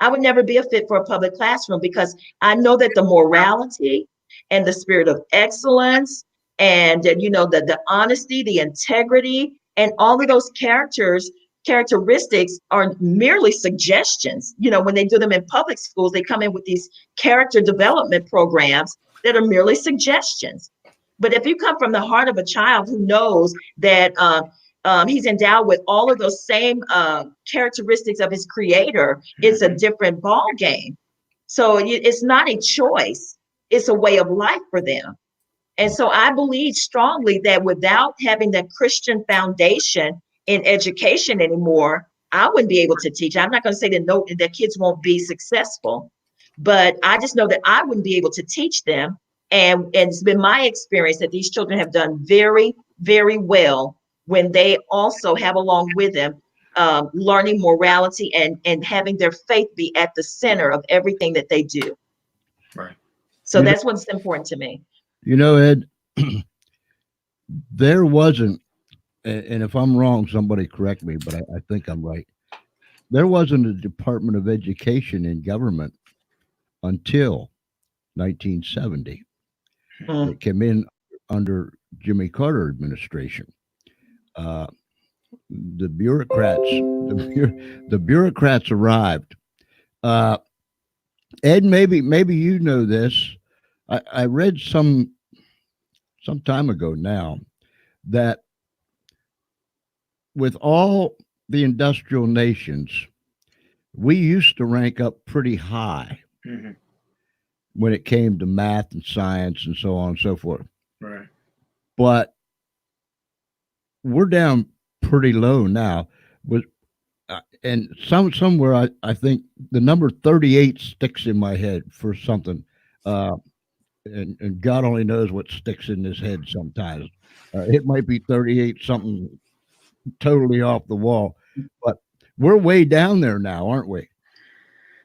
I would never be a fit for a public classroom, because I know that the morality and the spirit of excellence and the honesty, the integrity, and all of those characteristics are merely suggestions. When they do them in public schools, they come in with these character development programs that are merely suggestions. But if you come from the heart of a child who knows that he's endowed with all of those same characteristics of his creator, it's a different ball game. So it's not a choice, it's a way of life for them. And so I believe strongly that without having that Christian foundation in education anymore, I wouldn't be able to teach. I'm not going to say that kids won't be successful, but I just know that I wouldn't be able to teach them. And it's been my experience that these children have done very, very well when they also have along with them learning morality and having their faith be at the center of everything that they do. Right. So that's what's important to me. Ed, there wasn't, and if I'm wrong, somebody correct me, but I think I'm right. There wasn't a Department of Education in government until 1970. It came in under Jimmy Carter administration. The bureaucrats arrived. Ed, maybe you know this. I read some time ago now that with all the industrial nations, we used to rank up pretty high when it came to math and science and so on and so forth. Right. But we're down pretty low now. And somewhere I think the number 38 sticks in my head for something. And God only knows what sticks in his head sometimes. It might be 38 something totally off the wall, but we're way down there now, aren't we?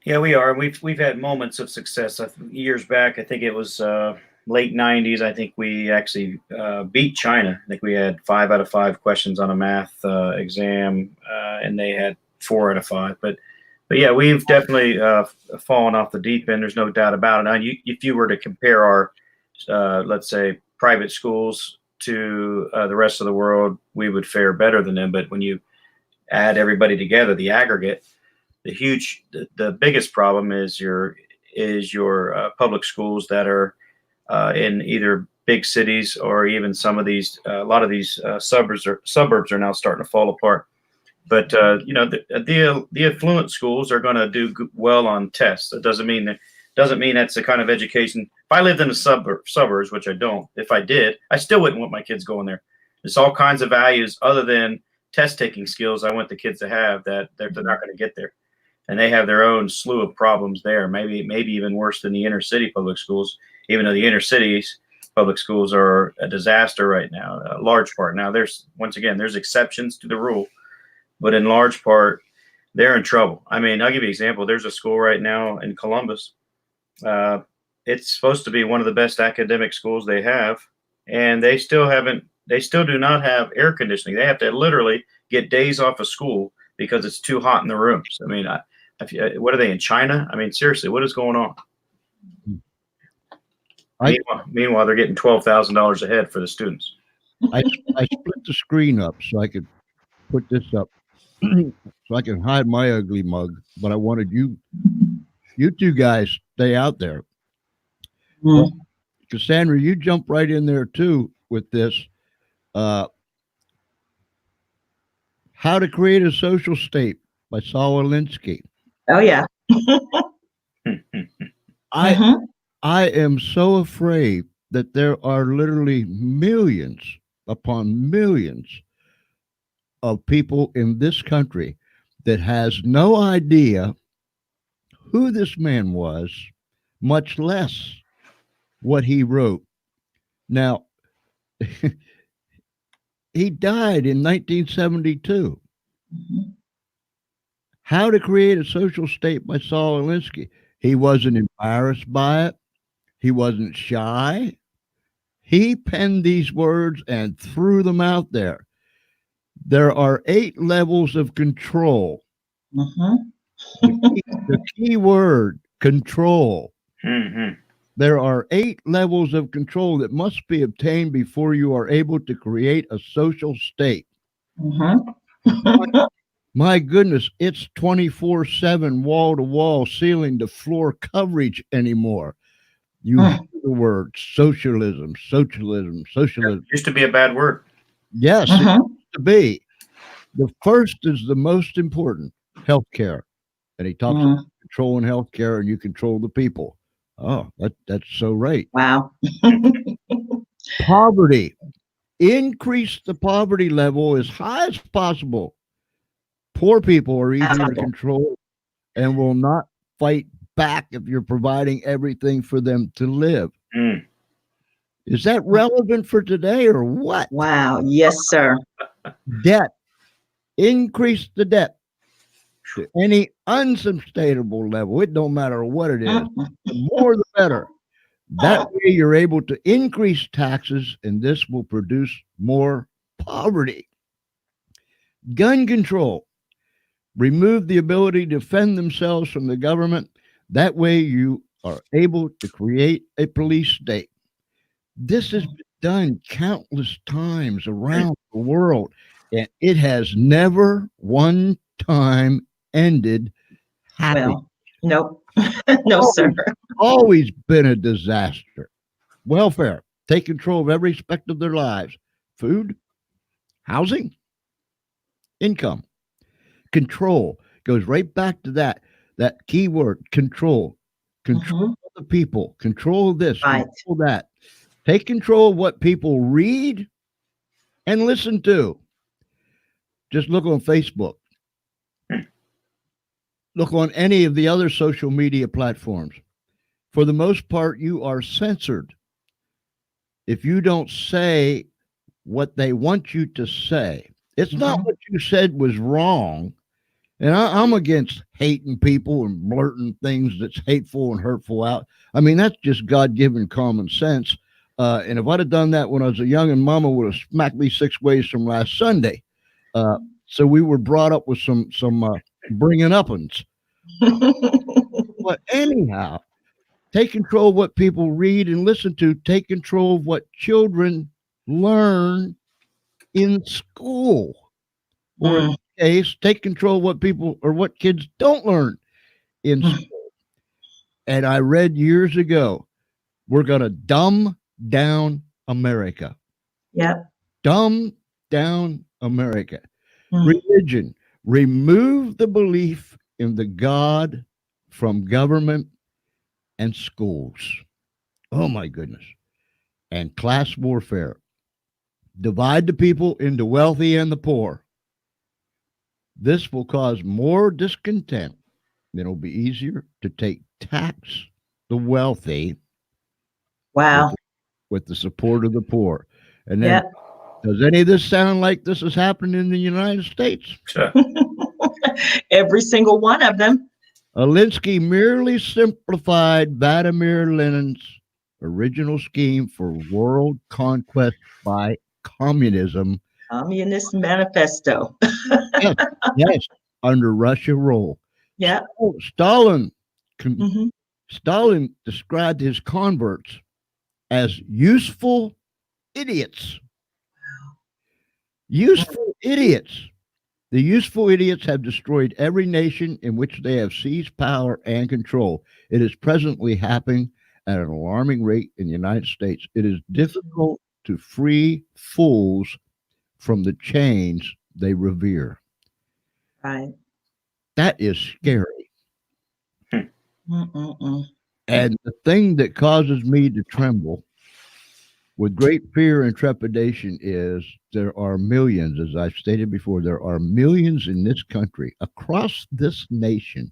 Yeah, we are. We've had moments of success. Years back, I think it was late 90s. I think we actually beat China. I think we had 5 out of 5 questions on a math exam, and they had 4 out of 5. But yeah, we've definitely fallen off the deep end. There's no doubt about it. Now, if you were to compare our, let's say, private schools to the rest of the world, we would fare better than them. But when you add everybody together, the aggregate, the biggest problem is your public schools that are in either big cities or even some of these, a lot of these suburbs are now starting to fall apart. But the affluent schools are going to do well on tests. That doesn't mean that's the kind of education. If I lived in the suburbs, which I don't, if I did, I still wouldn't want my kids going there. There's all kinds of values other than test taking skills I want the kids to have that they're not going to get there, and they have their own slew of problems there. Maybe even worse than the inner city public schools, even though the inner cities public schools are a disaster right now, a large part. Now, there's exceptions to the rule. But in large part, they're in trouble. I mean, I'll give you an example. There's a school right now in Columbus. It's supposed to be one of the best academic schools they have, and they still do not have air conditioning. They have to literally get days off of school because it's too hot in the rooms. I mean, what are they, in China? I mean, seriously, what is going on? Meanwhile, they're getting $12,000 a head for the students. I split the screen up so I could put this up. So I can hide my ugly mug, but I wanted you You two guys stay out there. Mm. Well, Cassandra, you jump right in there too with this. Uh, How to Create a Social State by Saul Alinsky. Oh yeah. I Mm-hmm. I am so afraid that there are literally millions upon millions of people in this country that has no idea who this man was, much less what he wrote. Now, he died in 1972. Mm-hmm. How to Create a Social State by Saul Alinsky. He wasn't embarrassed by it. He wasn't shy. He penned these words and threw them out there. There are 8 levels of control. Mm-hmm. The key word, control. Mhm. There are 8 levels of control that must be obtained before you are able to create a social state. Mm-hmm. My goodness, it's 24/7, wall to wall, ceiling to floor coverage anymore. You hear the word socialism, socialism, socialism. Used to be a bad word. Yes, it Mm-hmm. used to be. The first is the most important, healthcare. And he talks about controlling healthcare and you control the people. Oh, that's so right. Wow. Poverty. Increase the poverty level as high as possible. Poor people are easier to Possible. control and will not fight back if you're providing everything for them to live. Mm. Is that relevant for today or what? Wow. Yes, sir. Debt. Increase the debt to any unsustainable level. It don't matter what it is. Mm-hmm. The more the better. That way you're able to increase taxes and this will produce more poverty. Gun control. Remove the ability to defend themselves from the government. That way you are able to create a police state. This has been done countless times around the world, and it has never one time ended happy. Well, nope. No, sir. Always been a disaster. Welfare. Take control of every aspect of their lives. Food, housing, income. Control goes right back to that key word, control. Control Mhm. the people, control this, Right. control that. Take control of what people read and listen to. Just look on Facebook. Look on any of the other social media platforms. For the most part, you are censored. If you don't say what they want you to say, it's not Mhm. what you said was wrong. And I'm against hating people and blurting things that's hateful and hurtful out. I mean, that's just God given common sense. And if I'd have done that when I was a young, and Mama would have smacked me 6 ways from last Sunday. So we were brought up with some bringing uppins. But anyhow, take control of what people read and listen to. Take control of what children learn in school. Or in Mm. this case, take control of what people or what kids don't learn in Mm. school. And I read years ago, we're going to dumb down America. Yep. Dumb down America. Mm. Religion. Remove the belief in the God from government and schools. Oh my goodness. And class warfare. Divide the people into wealthy and the poor. This will cause more discontent. It'll be easier to tax the wealthy Wow. with the support of the poor. And then, Yep. does any of this sound like this is happening in the United States? Every single one of them. Alinsky merely simplified Vladimir Lenin's original scheme for world conquest by communism. Communist Manifesto. Yes, yes, under Russia rule. Yep. Stalin Mhm. Stalin described his converts as useful idiots. Useful idiots. The useful idiots have destroyed every nation in which they have seized power and control. It is presently happening at an alarming rate in the United States. It is difficult to free fools from the chains they revere. Right. That is scary. Mm-mm-mm. And the thing that causes me to tremble with great fear and trepidation is there are millions, as I've stated before, there are millions in this country, across this nation,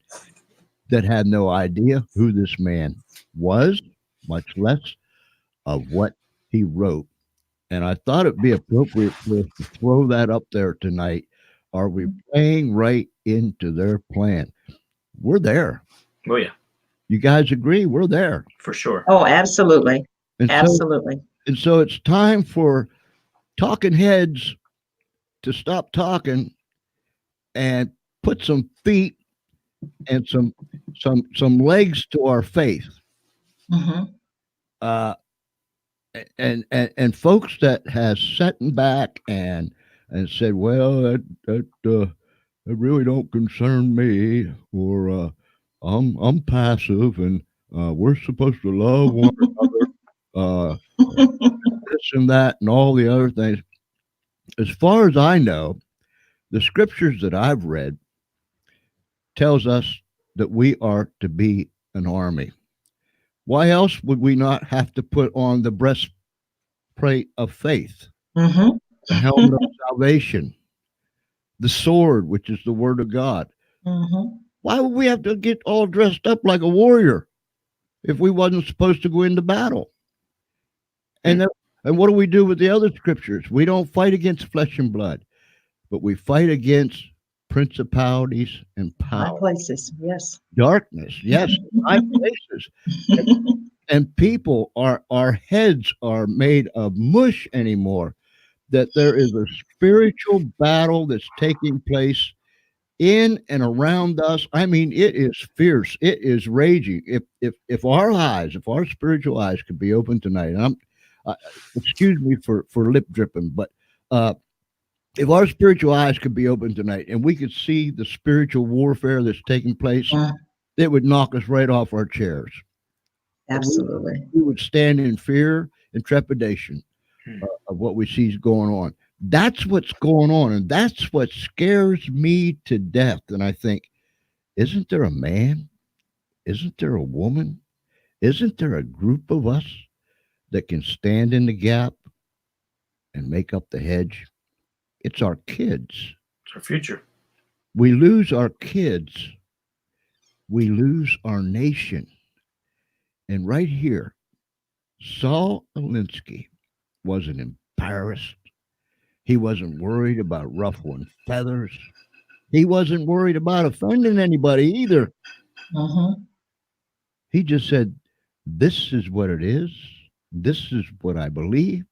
that had no idea who this man was, much less of what he wrote. And I thought it'd be appropriate for us to throw that up there tonight. Are we playing right into their plan? We're there. Oh yeah, You guys agree? We're there. for sure. Oh, absolutely. And so Absolutely. and so it's time for talking heads to stop talking and put some feet and some legs to our faith. Hmm. Uh, and folks that has sat back and said, well, that really don't concern me, or I'm passive, and we're supposed to love one another, this and that, and all the other things. As far as I know, the scriptures that I've read tells us that we are to be an army. Why else would we not have to put on the breastplate of faith, Hmm. the helmet of salvation, the sword, which is the word of God? Hmm. Why would we have to get all dressed up like a warrior if we wasn't supposed to go into battle? And what do we do with the other scriptures? We don't fight against flesh and blood, but we fight against principalities and High power, places. Yes. darkness, yes, high places. And people, our heads are made of mush anymore. That there is a spiritual battle that's taking place in and around us. I mean, it is fierce. It is raging. If our eyes, if our spiritual eyes could be open tonight, and excuse me for lip dripping, but if our spiritual eyes could be open tonight and we could see the spiritual warfare that's taking place, it would knock us right off our chairs. Absolutely. We would stand in fear and trepidation of what we see is going on. That's what's going on, and that's what scares me to death. And I think, isn't there a man? Isn't there a woman? Isn't there a group of us that can stand in the gap and make up the hedge? It's our kids. It's our future. We lose our kids, we lose our nation. And right here, Saul Alinsky wasn't embarrassed. He wasn't worried about ruffling feathers. He wasn't worried about offending anybody either. Hmm. He just said, this is what it is. This is what I believe.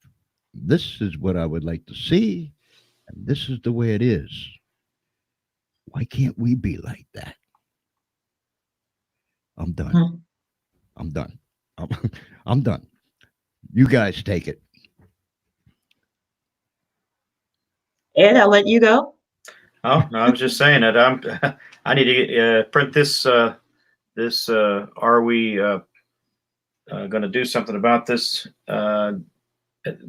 This is what I would like to see. And this is the way it is. Why can't we be like that? I'm done. I'm done. I'm done. You guys take it. Ed, I'll let you go. Oh, no, I was just saying that I need to print this. Are we going to do something about this?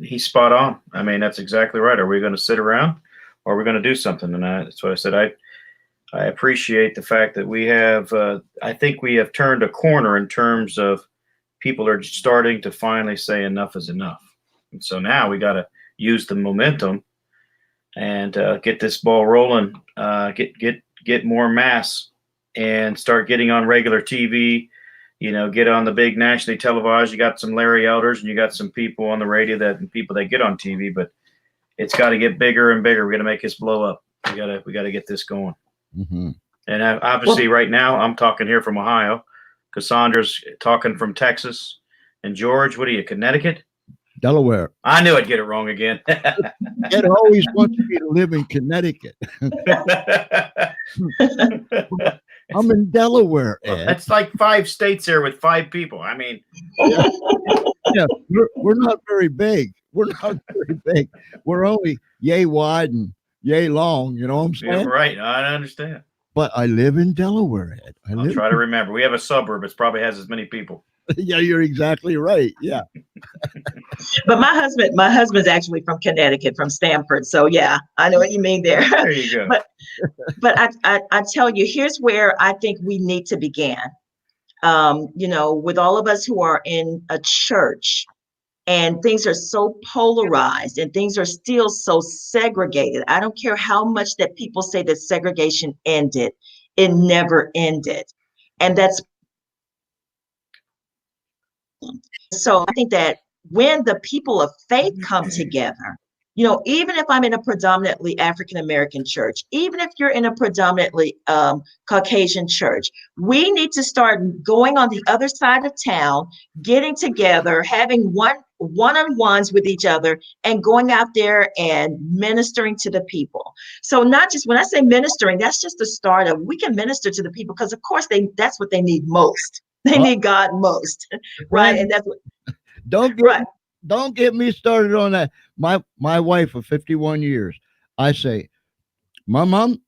He's spot on. I mean, that's exactly right. Are we going to sit around, or are we going to do something? And that's what I said. I appreciate the fact that we have. I think we have turned a corner in terms of people are starting to finally say enough is enough. And so now we got to use the momentum and get this ball rolling. Get more mass and start getting on regular TV. You know, get on the big nationally televised. You got some Larry Elders and you got some people on the radio and people that get on TV, but it's got to get bigger and bigger. We're going to make this blow up. We got to get this going. Mm-hmm. And obviously right now I'm talking here from Ohio. Cassandra's talking from Texas. And George, what are you, Connecticut? Delaware. I knew I'd get it wrong again. Ed always wants me to live in Connecticut. I'm in Delaware, Ed. That's like 5 states there with 5 people. I mean, yeah, we're not very big. We're not very big. We're only yay wide and yay long. You know what I'm Yeah, saying? right. I understand. But I live in Delaware, Ed. I'll try to remember. We have a suburb. It probably has as many people. Yeah, you're exactly right. Yeah. But my husband's actually from Connecticut, from Stamford. So yeah, I know what you mean there. There you go. But I tell you, here's where I think we need to begin. With all of us who are in a church, and things are so polarized and things are still so segregated. I don't care how much that people say that segregation ended, it never ended. And that's so I think that when the people of faith come together, even if I'm in a predominantly African American church, even if you're in a predominantly Caucasian church, we need to start going on the other side of town, getting together, having one-on-ones with each other, and going out there and ministering to the people. So not just when I say ministering, that's just the start of, we can minister to the people because of course that's what they need most. They need God most, right? And that's what, Don't get right. don't get me started on that. My wife of 51 years. I say, my mom,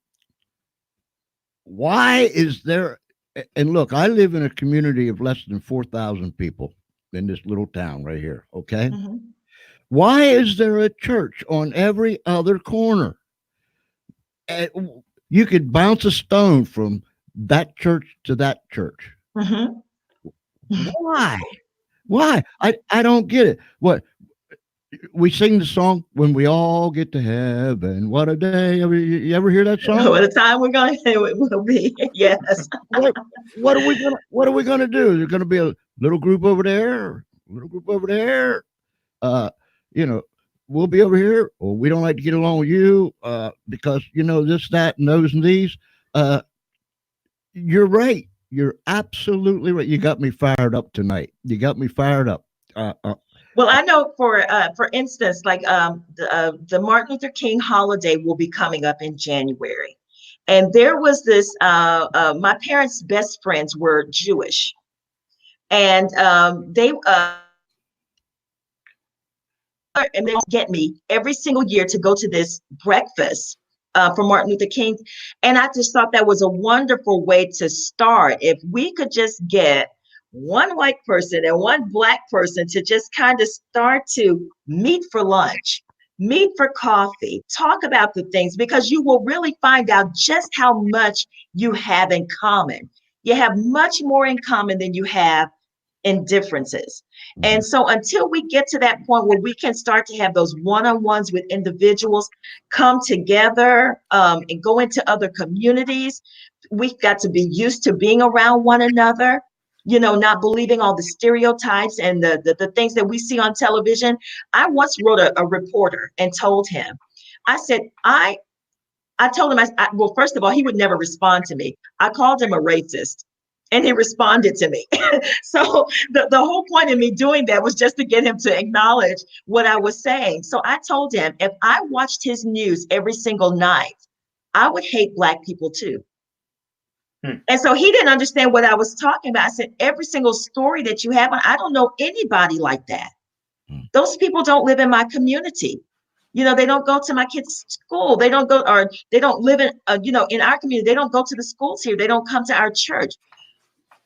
why is there? And look, I live in a community of less than 4,000 people in this little town right here. Okay, Mhm. why is there a church on every other corner? And you could bounce a stone from that church to that church. Mhm. Why? Why? I don't get it. What we sing the song when we all get to heaven. What a day! You ever hear that song? By the time we're going, it will be yes. What what are we gonna do? There's gonna be a little group over there, a little group over there. Uh, you know, we'll be over here, or we don't like to get along with you because this, that, and those and these. Uh, you're right. You're absolutely right. You got me fired up tonight. You got me fired up. Uh, uh, Well, I know for instance, like the Martin Luther King holiday will be coming up in January, and there was this. My parents' best friends were Jewish, and they get me every single year to go to this breakfast for Martin Luther King. And I just thought that was a wonderful way to start. If we could just get one white person and one black person to just kind of start to meet for lunch, meet for coffee, talk about the things, because you will really find out just how much you have in common. You have much more in common than you have in differences. And so until we get to that point where we can start to have those one-on-ones with individuals, come together and go into other communities, we've got to be used to being around one another, not believing all the stereotypes and the things that we see on television. I once wrote a reporter and told him, I said, I told him, well, first of all, he would never respond to me. I called him a racist and he responded to me. So the whole point of me doing that was just to get him to acknowledge what I was saying. So I told him if I watched his news every single night, I would hate Black people too. And so he didn't understand what I was talking about. I said, every single story that you have, I don't know anybody like that. Those people don't live in my community. They don't go to my kids' school. They don't go, or they don't live in, in our community. They don't go to the schools here. They don't come to our church.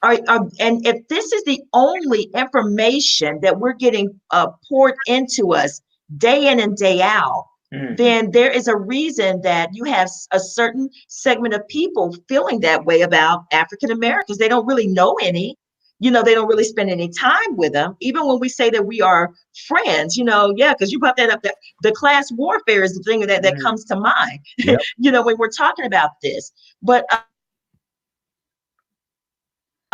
And if this is the only information that we're getting poured into us day in and day out, then there is a reason that you have a certain segment of people feeling that way about African Americans. They don't really know any. They don't really spend any time with them. Even when we say that we are friends, yeah, because you brought that up, that the class warfare is the thing that comes to mind, Yep. when we're talking about this. But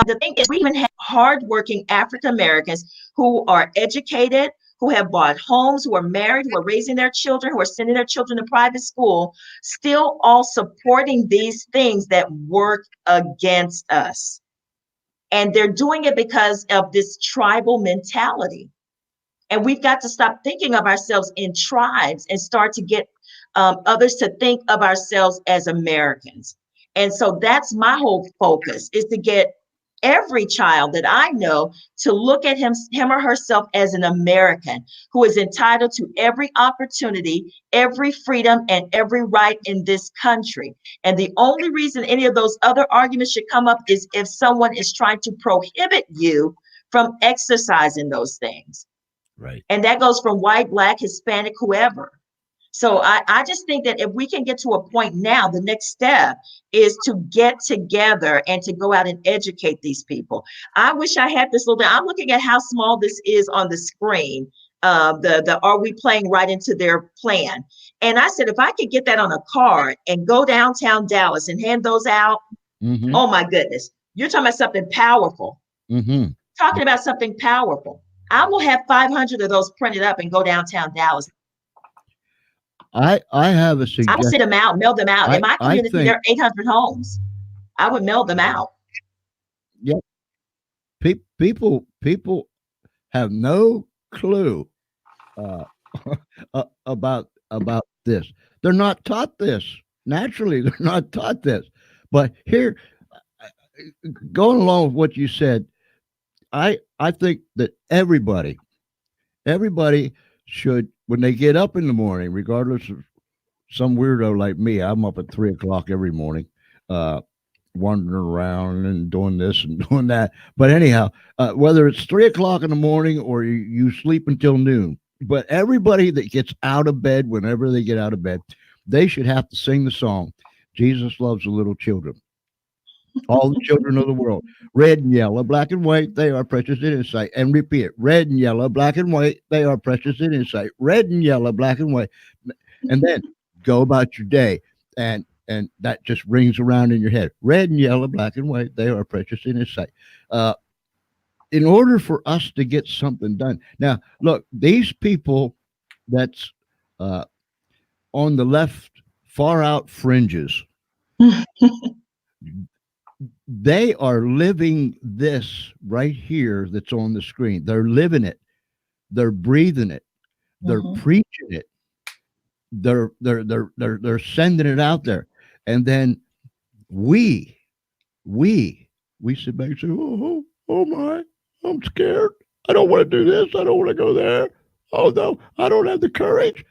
the thing is, we even have hardworking African Americans who are educated, who have bought homes, who are married, who are raising their children, who are sending their children to private school, still all supporting these things that work against us. And they're doing it because of this tribal mentality. And we've got to stop thinking of ourselves in tribes and start to get others to think of ourselves as Americans. And so that's my whole focus, is to get every child that I know to look at him or herself as an American who is entitled to every opportunity, every freedom, and every right in this country. And the only reason any of those other arguments should come up is if someone is trying to prohibit you from exercising those things. Right. And that goes from white, black, Hispanic, whoever. So I just think that if we can get to a point now, the next step is to get together and to go out and educate these people. I wish I had this little bit. I'm looking at how small this is on the screen. The are we playing right into their plan? And I said, if I could get that on a card and go downtown Dallas and hand those out, Mm-hmm. oh my goodness, you're talking about something powerful. Mm-hmm. Talking about something powerful. I will have 500 of those printed up and go downtown Dallas. I have a I would suggestion. send them out, mail them out. In my I community, there are 800 homes. I would mail them out. Yeah. People have no clue about this. They're not taught this. Naturally, they're not taught this. But here, going along with what you said, I think that everybody should, when they get up in the morning, regardless of some weirdo like me, I'm up at 3 o'clock every morning, wandering around and doing this and doing that. But anyhow, whether it's 3 o'clock in the morning or you sleep until noon, but everybody that gets out of bed, whenever they get out of bed, they should have to sing the song, Jesus loves the little children. All the children of the world, red and yellow, black and white, they are precious in his sight. And repeat it, red and yellow, black and white, they are precious in his sight. Red and yellow, black and white. And then go about your day. And that just rings around in your head. Red and yellow, black and white, they are precious in his sight. In order for us to get something done. Now, look, these people that's on the left, far out fringes, they are living this right here that's on the screen. They're living it. They're breathing it. They're preaching it. They're sending it out there. And then we sit back and say, oh my, I'm scared. I don't want to do this. I don't want to go there. Oh no, I don't have the courage.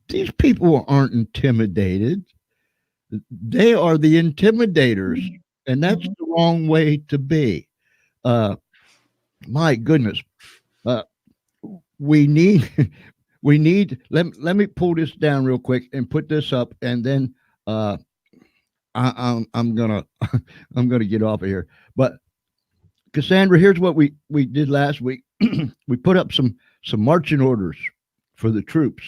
These people aren't intimidated. They are the intimidators. And that's the wrong way to be. My goodness. We need let me pull this down real quick and put this up, and then I'm gonna I'm gonna get off of here. But Cassandra, here's what we did last week. We put up some marching orders for the troops.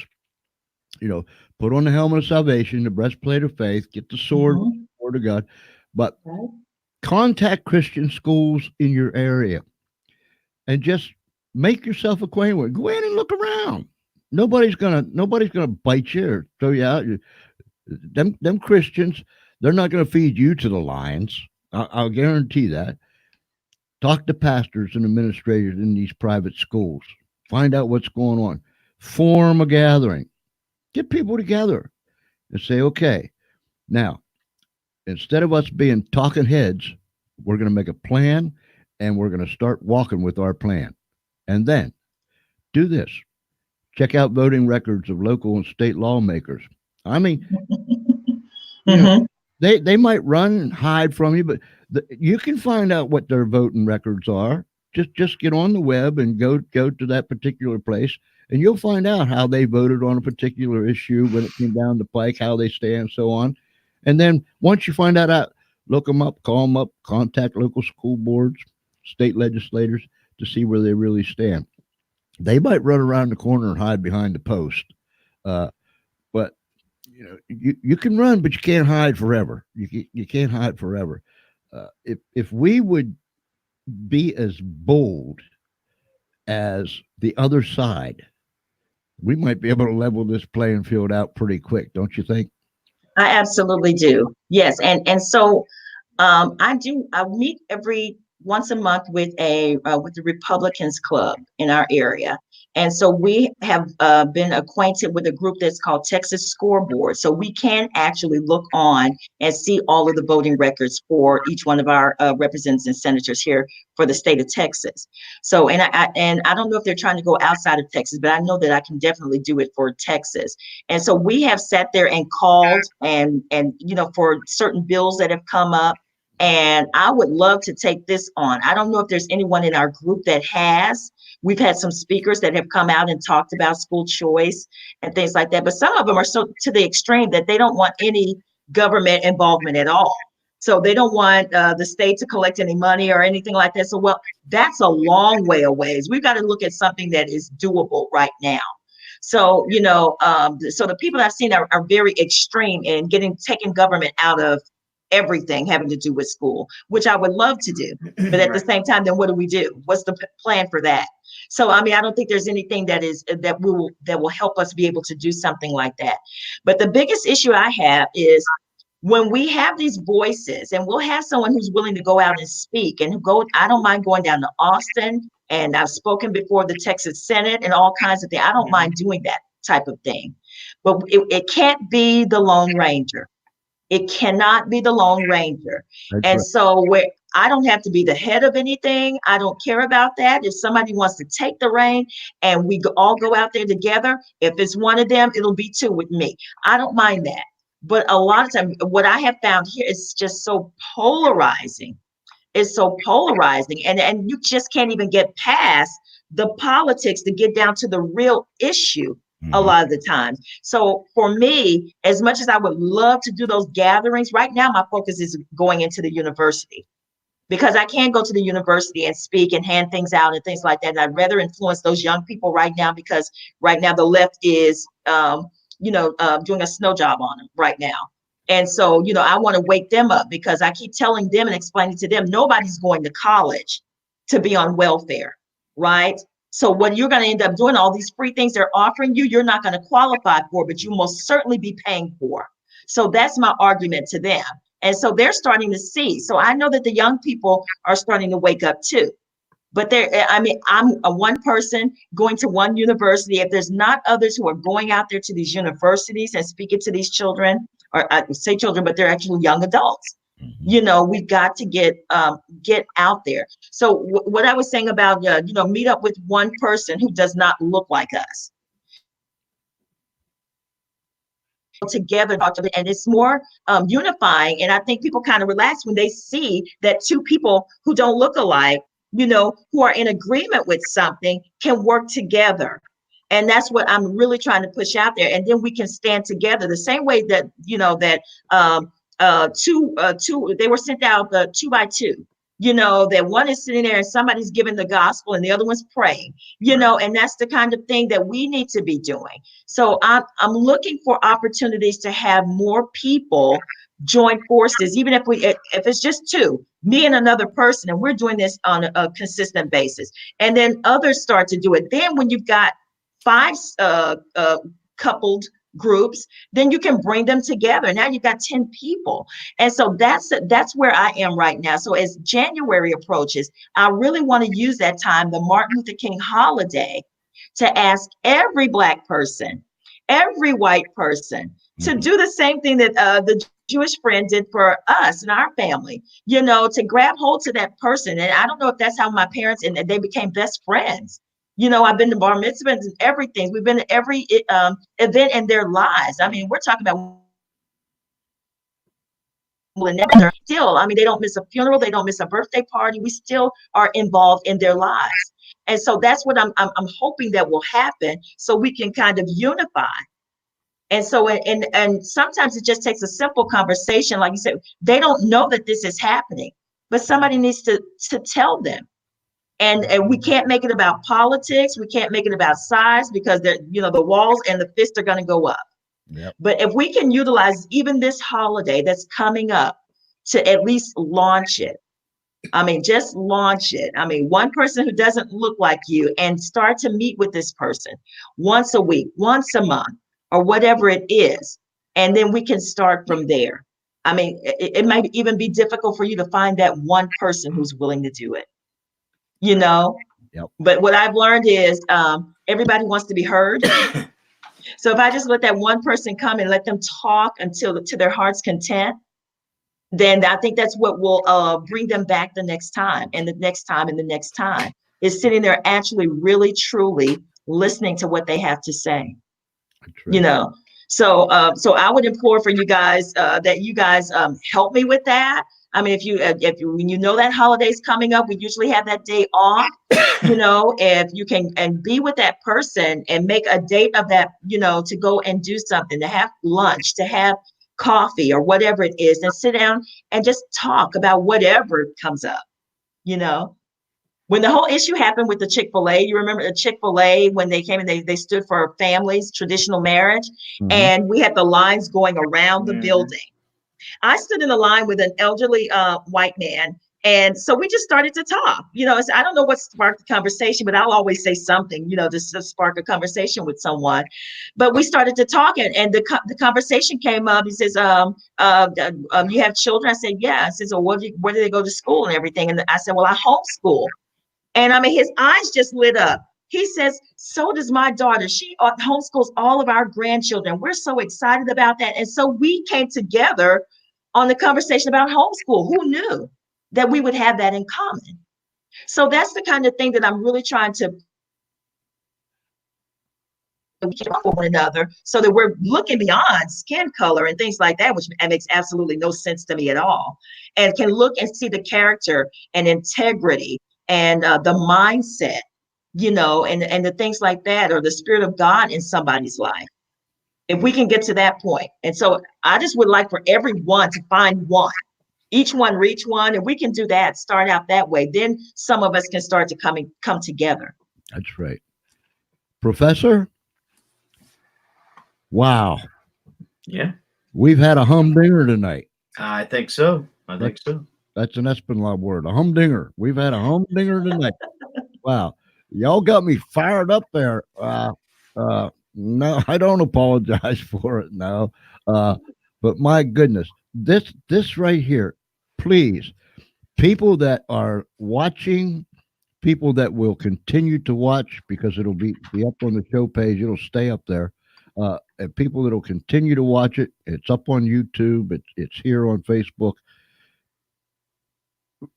Put on the helmet of salvation, the breastplate of faith, get the sword, word of God. But contact Christian schools in your area and just make yourself acquainted with it. Go in and look around. Nobody's gonna bite you or throw you out. Them Christians, they're not gonna feed you to the lions. I'll guarantee that. Talk to pastors and administrators in these private schools. Find out what's going on. Form a gathering. Get people together and say, okay, now, instead of us being talking heads, we're going to make a plan and we're going to start walking with our plan. And then do this. Check out voting records of local and state lawmakers. I mean, they might run and hide from you, but you can find out what their voting records are. Just get on the web and go to that particular place, and you'll find out how they voted on a particular issue when it came down the pike, how they stand, so on. And then once you find that out, look them up, call them up, contact local school boards, state legislators to see where they really stand. They might run around the corner and hide behind the post, but you can run, but you can't hide forever. You can't hide forever. If we would be as bold as the other side, we might be able to level this playing field out pretty quick, don't you think? I absolutely do. Yes. And so I meet every once a month with the Republicans Club in our area. And so we have been acquainted with a group that's called Texas Scoreboard. So we can actually look on and see all of the voting records for each one of our representatives and senators here for the state of Texas. So, and I don't know if they're trying to go outside of Texas, but I know that I can definitely do it for Texas. And so we have sat there and called and for certain bills that have come up. And I would love to take this on. I don't know if there's anyone in our group that has. We've had some speakers that have come out and talked about school choice and things like that. But some of them are so to the extreme that they don't want any government involvement at all. So they don't want the state to collect any money or anything like that. So, well, that's a long way away. We've got to look at something that is doable right now. So, so the people I've seen are very extreme in taking government out of everything having to do with school, which I would love to do. But at the same time, then what do we do? What's the plan for that? So, I mean, I don't think there's anything that will help us be able to do something like that. But the biggest issue I have is when we have these voices, and we'll have someone who's willing to go out and speak and I don't mind going down to Austin, and I've spoken before the Texas Senate and all kinds of things. I don't mind doing that type of thing, but it can't be the Lone Ranger. It cannot be the Lone Ranger. That's And right. so I don't have to be the head of anything. I don't care about that. If somebody wants to take the reign and we all go out there together, if it's one of them, it'll be two with me. I don't mind that. But a lot of times, what I have found here is just so polarizing. It's so polarizing. And you just can't even get past the politics to get down to the real issue a lot of the time. So for me, as much as I would love to do those gatherings, right now my focus is going into the university, because I can't go to the university and speak and hand things out and things like that. And I'd rather influence those young people right now, because right now the left is, doing a snow job on them right now. And so, I want to wake them up, because I keep telling them and explaining to them, nobody's going to college to be on welfare, right? So what you're going to end up doing, all these free things they're offering you, you're not going to qualify for, but you most certainly be paying for. So that's my argument to them. And so they're starting to see. So I know that the young people are starting to wake up too. But I'm a one person going to one university. If there's not others who are going out there to these universities and speaking to these children, or I say children, but they're actually young adults. We've got to get out there. So what I was saying about, meet up with one person who does not look like us. Together, and it's more unifying. And I think people kind of relax when they see that two people who don't look alike, who are in agreement with something, can work together. And that's what I'm really trying to push out there. And then we can stand together the same way that, they were sent out 2 by 2, that one is sitting there and somebody's giving the gospel and the other one's praying, and that's the kind of thing that we need to be doing. So I'm looking for opportunities to have more people join forces, even if it's just two, me and another person, and we're doing this on a consistent basis. And then others start to do it. Then when you've got 5 coupled groups, then you can bring them together. Now you've got 10 people. And so that's where I am right now. So as January approaches, I really want to use that time, the Martin Luther King holiday, to ask every Black person, every white person, to do the same thing that the Jewish friend did for us and our family, to grab hold to that person. And I don't know if that's how my parents, and they became best friends. I've been to bar mitzvahs and everything. We've been to every event in their lives. I mean, we're talking about still, they don't miss a funeral. They don't miss a birthday party. We still are involved in their lives. And so that's what I'm hoping that will happen, so we can kind of unify. And so, and sometimes it just takes a simple conversation. Like you said, they don't know that this is happening, but somebody needs to tell them. And we can't make it about politics. We can't make it about size, because the walls and the fists are going to go up. Yep. But if we can utilize even this holiday that's coming up to at least launch it. Just launch it. One person who doesn't look like you, and start to meet with this person once a week, once a month, or whatever it is. And then we can start from there. It might even be difficult for you to find that one person who's willing to do it. Yep. But what I've learned is everybody wants to be heard. So if I just let that one person come and let them talk until to their heart's content, then I think that's what will bring them back the next time and the next time and the next time, is sitting there actually really truly listening to what they have to say. That's You right. know, so I would implore for you guys that you guys help me with that. I mean, if you when you know that holiday's coming up, we usually have that day off. You know, if you can and be with that person and make a date of that, you know, to go and do something, to have lunch, to have coffee or whatever it is, and sit down and just talk about whatever comes up, you know. When the whole issue happened with the Chick-fil-A, you remember the Chick-fil-A when they came and they stood for families, traditional marriage, Mhm. and we had the lines going around the building. I stood in the line with an elderly white man. And so we just started to talk. You know, I don't know what sparked the conversation, but I'll always say something, you know, just to spark a conversation with someone. But we started to talk, and the conversation came up. He says, you have children? I said, yeah. I says, well, where do they go to school and everything? And I said, well, I homeschool. And I mean, his eyes just lit up. He says, so does my daughter. She homeschools all of our grandchildren. We're so excited about that. And so we came together on the conversation about homeschool. Who knew that we would have that in common? So that's the kind of thing that I'm really trying to for one another, so that we're looking beyond skin color and things like that, which makes absolutely no sense to me at all, and can look and see the character and integrity and the mindset, you know, and the things like that, or the spirit of God in somebody's life. If we can get to that point. And so I just would like for everyone to find one, each one reach one, and we can do that, start out that way. Then some of us can start to come together. That's right. Professor, wow. Yeah, We've had a humdinger tonight. I think so. I think so. That's an Espinal word, a humdinger. We've had a humdinger tonight. Wow. Y'all got me fired up there. No, I don't apologize for it. No. But my goodness, this right here, please, people that are watching, people that will continue to watch because it'll be up on the show page, it'll stay up there. And people that'll continue to watch it, it's up on YouTube, it's here on Facebook.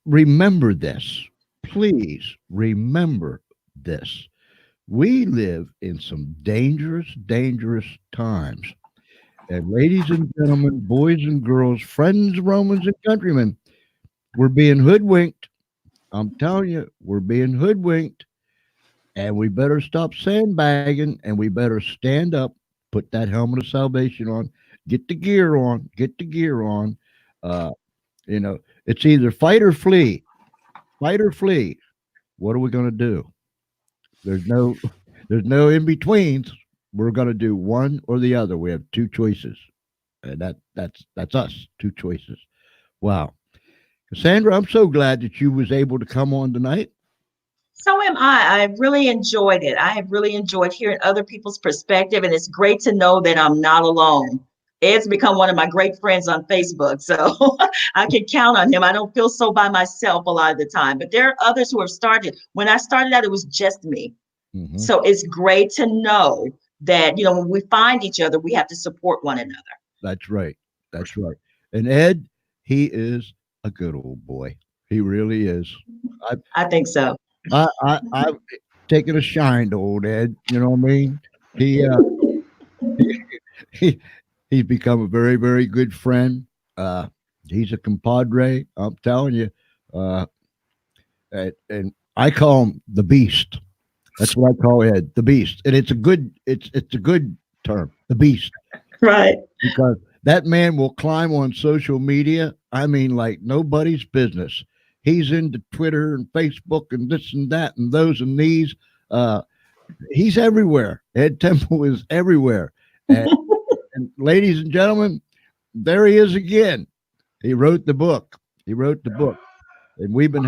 Remember this. Please remember this. We live in some dangerous, dangerous times. And ladies and gentlemen, boys and girls, friends, Romans, and countrymen, we're being hoodwinked. I'm telling you, we're being hoodwinked. And we better stop sandbagging and we better stand up, put that helmet of salvation on, get the gear on, get the gear on. Uh, you know, it's either fight or flee. Fight or flee. What are we going to do? There's no in betweens. We're going to do one or the other. We have two choices, and that's us. Two choices. Wow, Cassandra, I'm so glad that you was able to come on tonight. So am I. I really enjoyed it. I have really enjoyed hearing other people's perspective, and it's great to know that I'm not alone. Ed's become one of my great friends on Facebook, so I can count on him. I don't feel so by myself a lot of the time, but there are others who have started. When I started out, it was just me. Mm-hmm. So it's great to know that, you know, when we find each other, we have to support one another. That's right. That's right. And Ed, he is a good old boy. He really is. I think so. I've taken a shine to old Ed. You know what I mean? He he he's become a very, very good friend. He's a compadre. I'm telling you. And I call him the Beast. That's what I call Ed, the Beast, and it's a good term, the Beast, Right. because that man will climb on social media. I mean, like nobody's business. He's into Twitter and Facebook and this and that and those and these. He's everywhere. Ed Temple is everywhere. And ladies and gentlemen, there he is again. He wrote the book. And we've been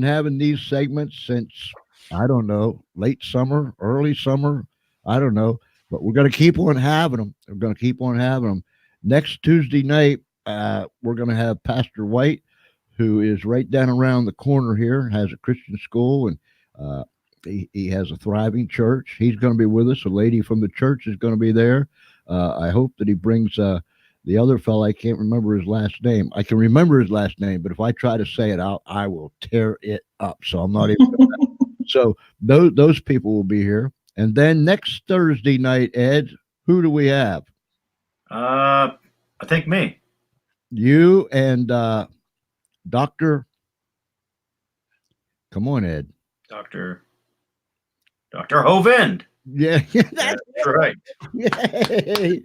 having these segments since, I don't know, late summer, early summer, I don't know, but we're going to keep on having them. Next Tuesday night, we're going to have Pastor White, who is right down around the corner here, has a Christian school, and He has a thriving church. He's going to be with us. A lady from the church is going to be there. I hope that he brings the other fellow. I can't remember his last name. I can remember his last name, but if I try to say it out, I will tear it up. So I'm not even. So those people will be here. And then next Thursday night, Ed, who do we have? I think me. You and Dr. Come on, Ed. Dr. Hovind. Yeah, That's right. Yay.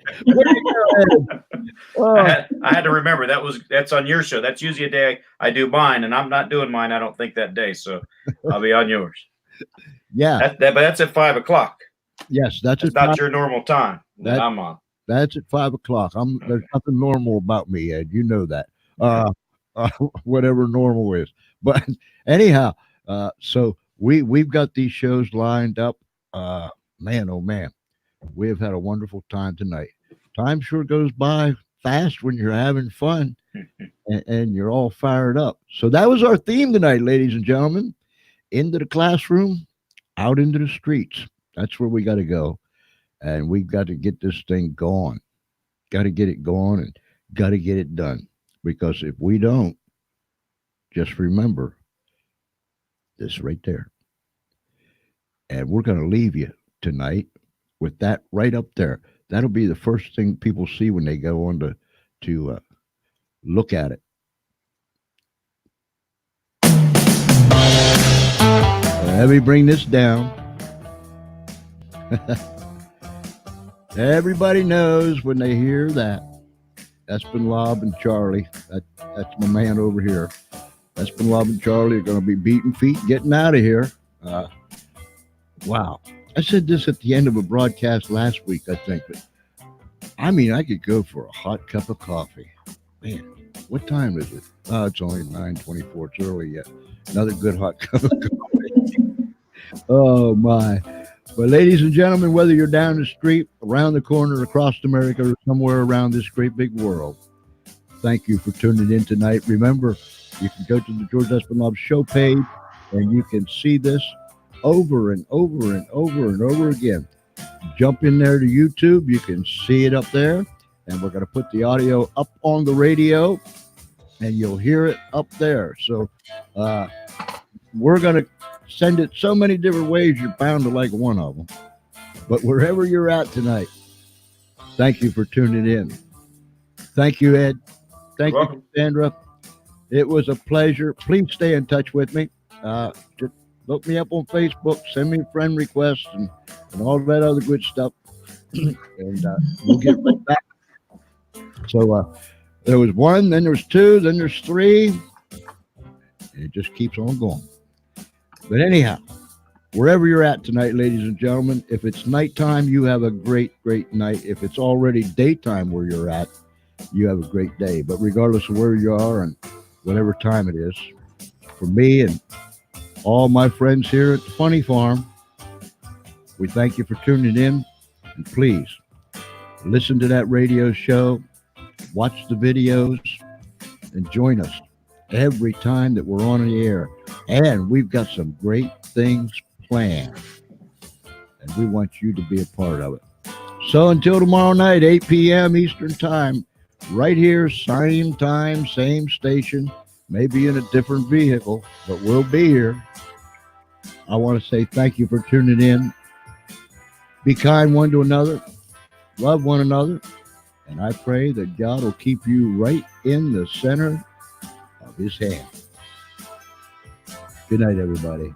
I had to remember that's on your show. That's usually a day I do mine, and I'm not doing mine. I don't think that day, so I'll be on yours. Yeah, but that's at 5 o'clock. yes, that's not your normal time that I'm on. That's at 5 o'clock. There's nothing normal about me, Ed. You know that. Whatever normal is. But anyhow, so we've got these shows lined up. Man, oh man, we have had a wonderful time tonight. Time sure goes by fast when you're having fun and you're all fired up. So that was our theme tonight, ladies and gentlemen. Into the classroom, out into the streets. That's where we got to go. And we've got to get this thing going. Got to get it going and got to get it done. Because if we don't, just remember this right there. And we're going to leave you tonight with that right up there. That'll be the first thing people see when they go on to look at it. Let me bring this down. Everybody knows when they hear that. Espen Lob and Charlie. That's my man over here. Espen Lob and Charlie are going to be beating feet, getting out of here. Wow. I said this at the end of a broadcast last week, I think. But I mean, I could go for a hot cup of coffee. Man, what time is it? Oh, it's only 9:24. It's early yet. Another good hot cup of coffee. Oh, my. But ladies and gentlemen, whether you're down the street, around the corner, across America, or somewhere around this great big world, thank you for tuning in tonight. Remember, you can go to the George Espinosa show page, and you can see this over and over and over and over again. Jump in there to YouTube. You can see it up there, and we're going to put the audio up on the radio, and you'll hear it up there. So we're going to send it so many different ways, you're bound to like one of them. But wherever you're at tonight, thank you for tuning in. Thank you, Ed. Thank you, Sandra. It was a pleasure. Please stay in touch with me. Just look me up on Facebook, send me a friend request, and all that other good stuff. And we'll get right back. So there was one, then there's two, then there's three. And it just keeps on going. But anyhow, wherever you're at tonight, ladies and gentlemen, if it's nighttime, you have a great, great night. If it's already daytime where you're at, you have a great day. But regardless of where you are and whatever time it is, for me and all my friends here at the Funny Farm, we thank you for tuning in. And please listen to that radio show, watch the videos, and join us every time that we're on the air. And we've got some great things planned, and we want you to be a part of it. So until tomorrow night, 8 p.m. Eastern Time, right here, same time, same station, maybe in a different vehicle, but we'll be here. I want to say thank you for tuning in. Be kind one to another, love one another, and I pray that God will keep you right in the center of his hand. Good night, everybody.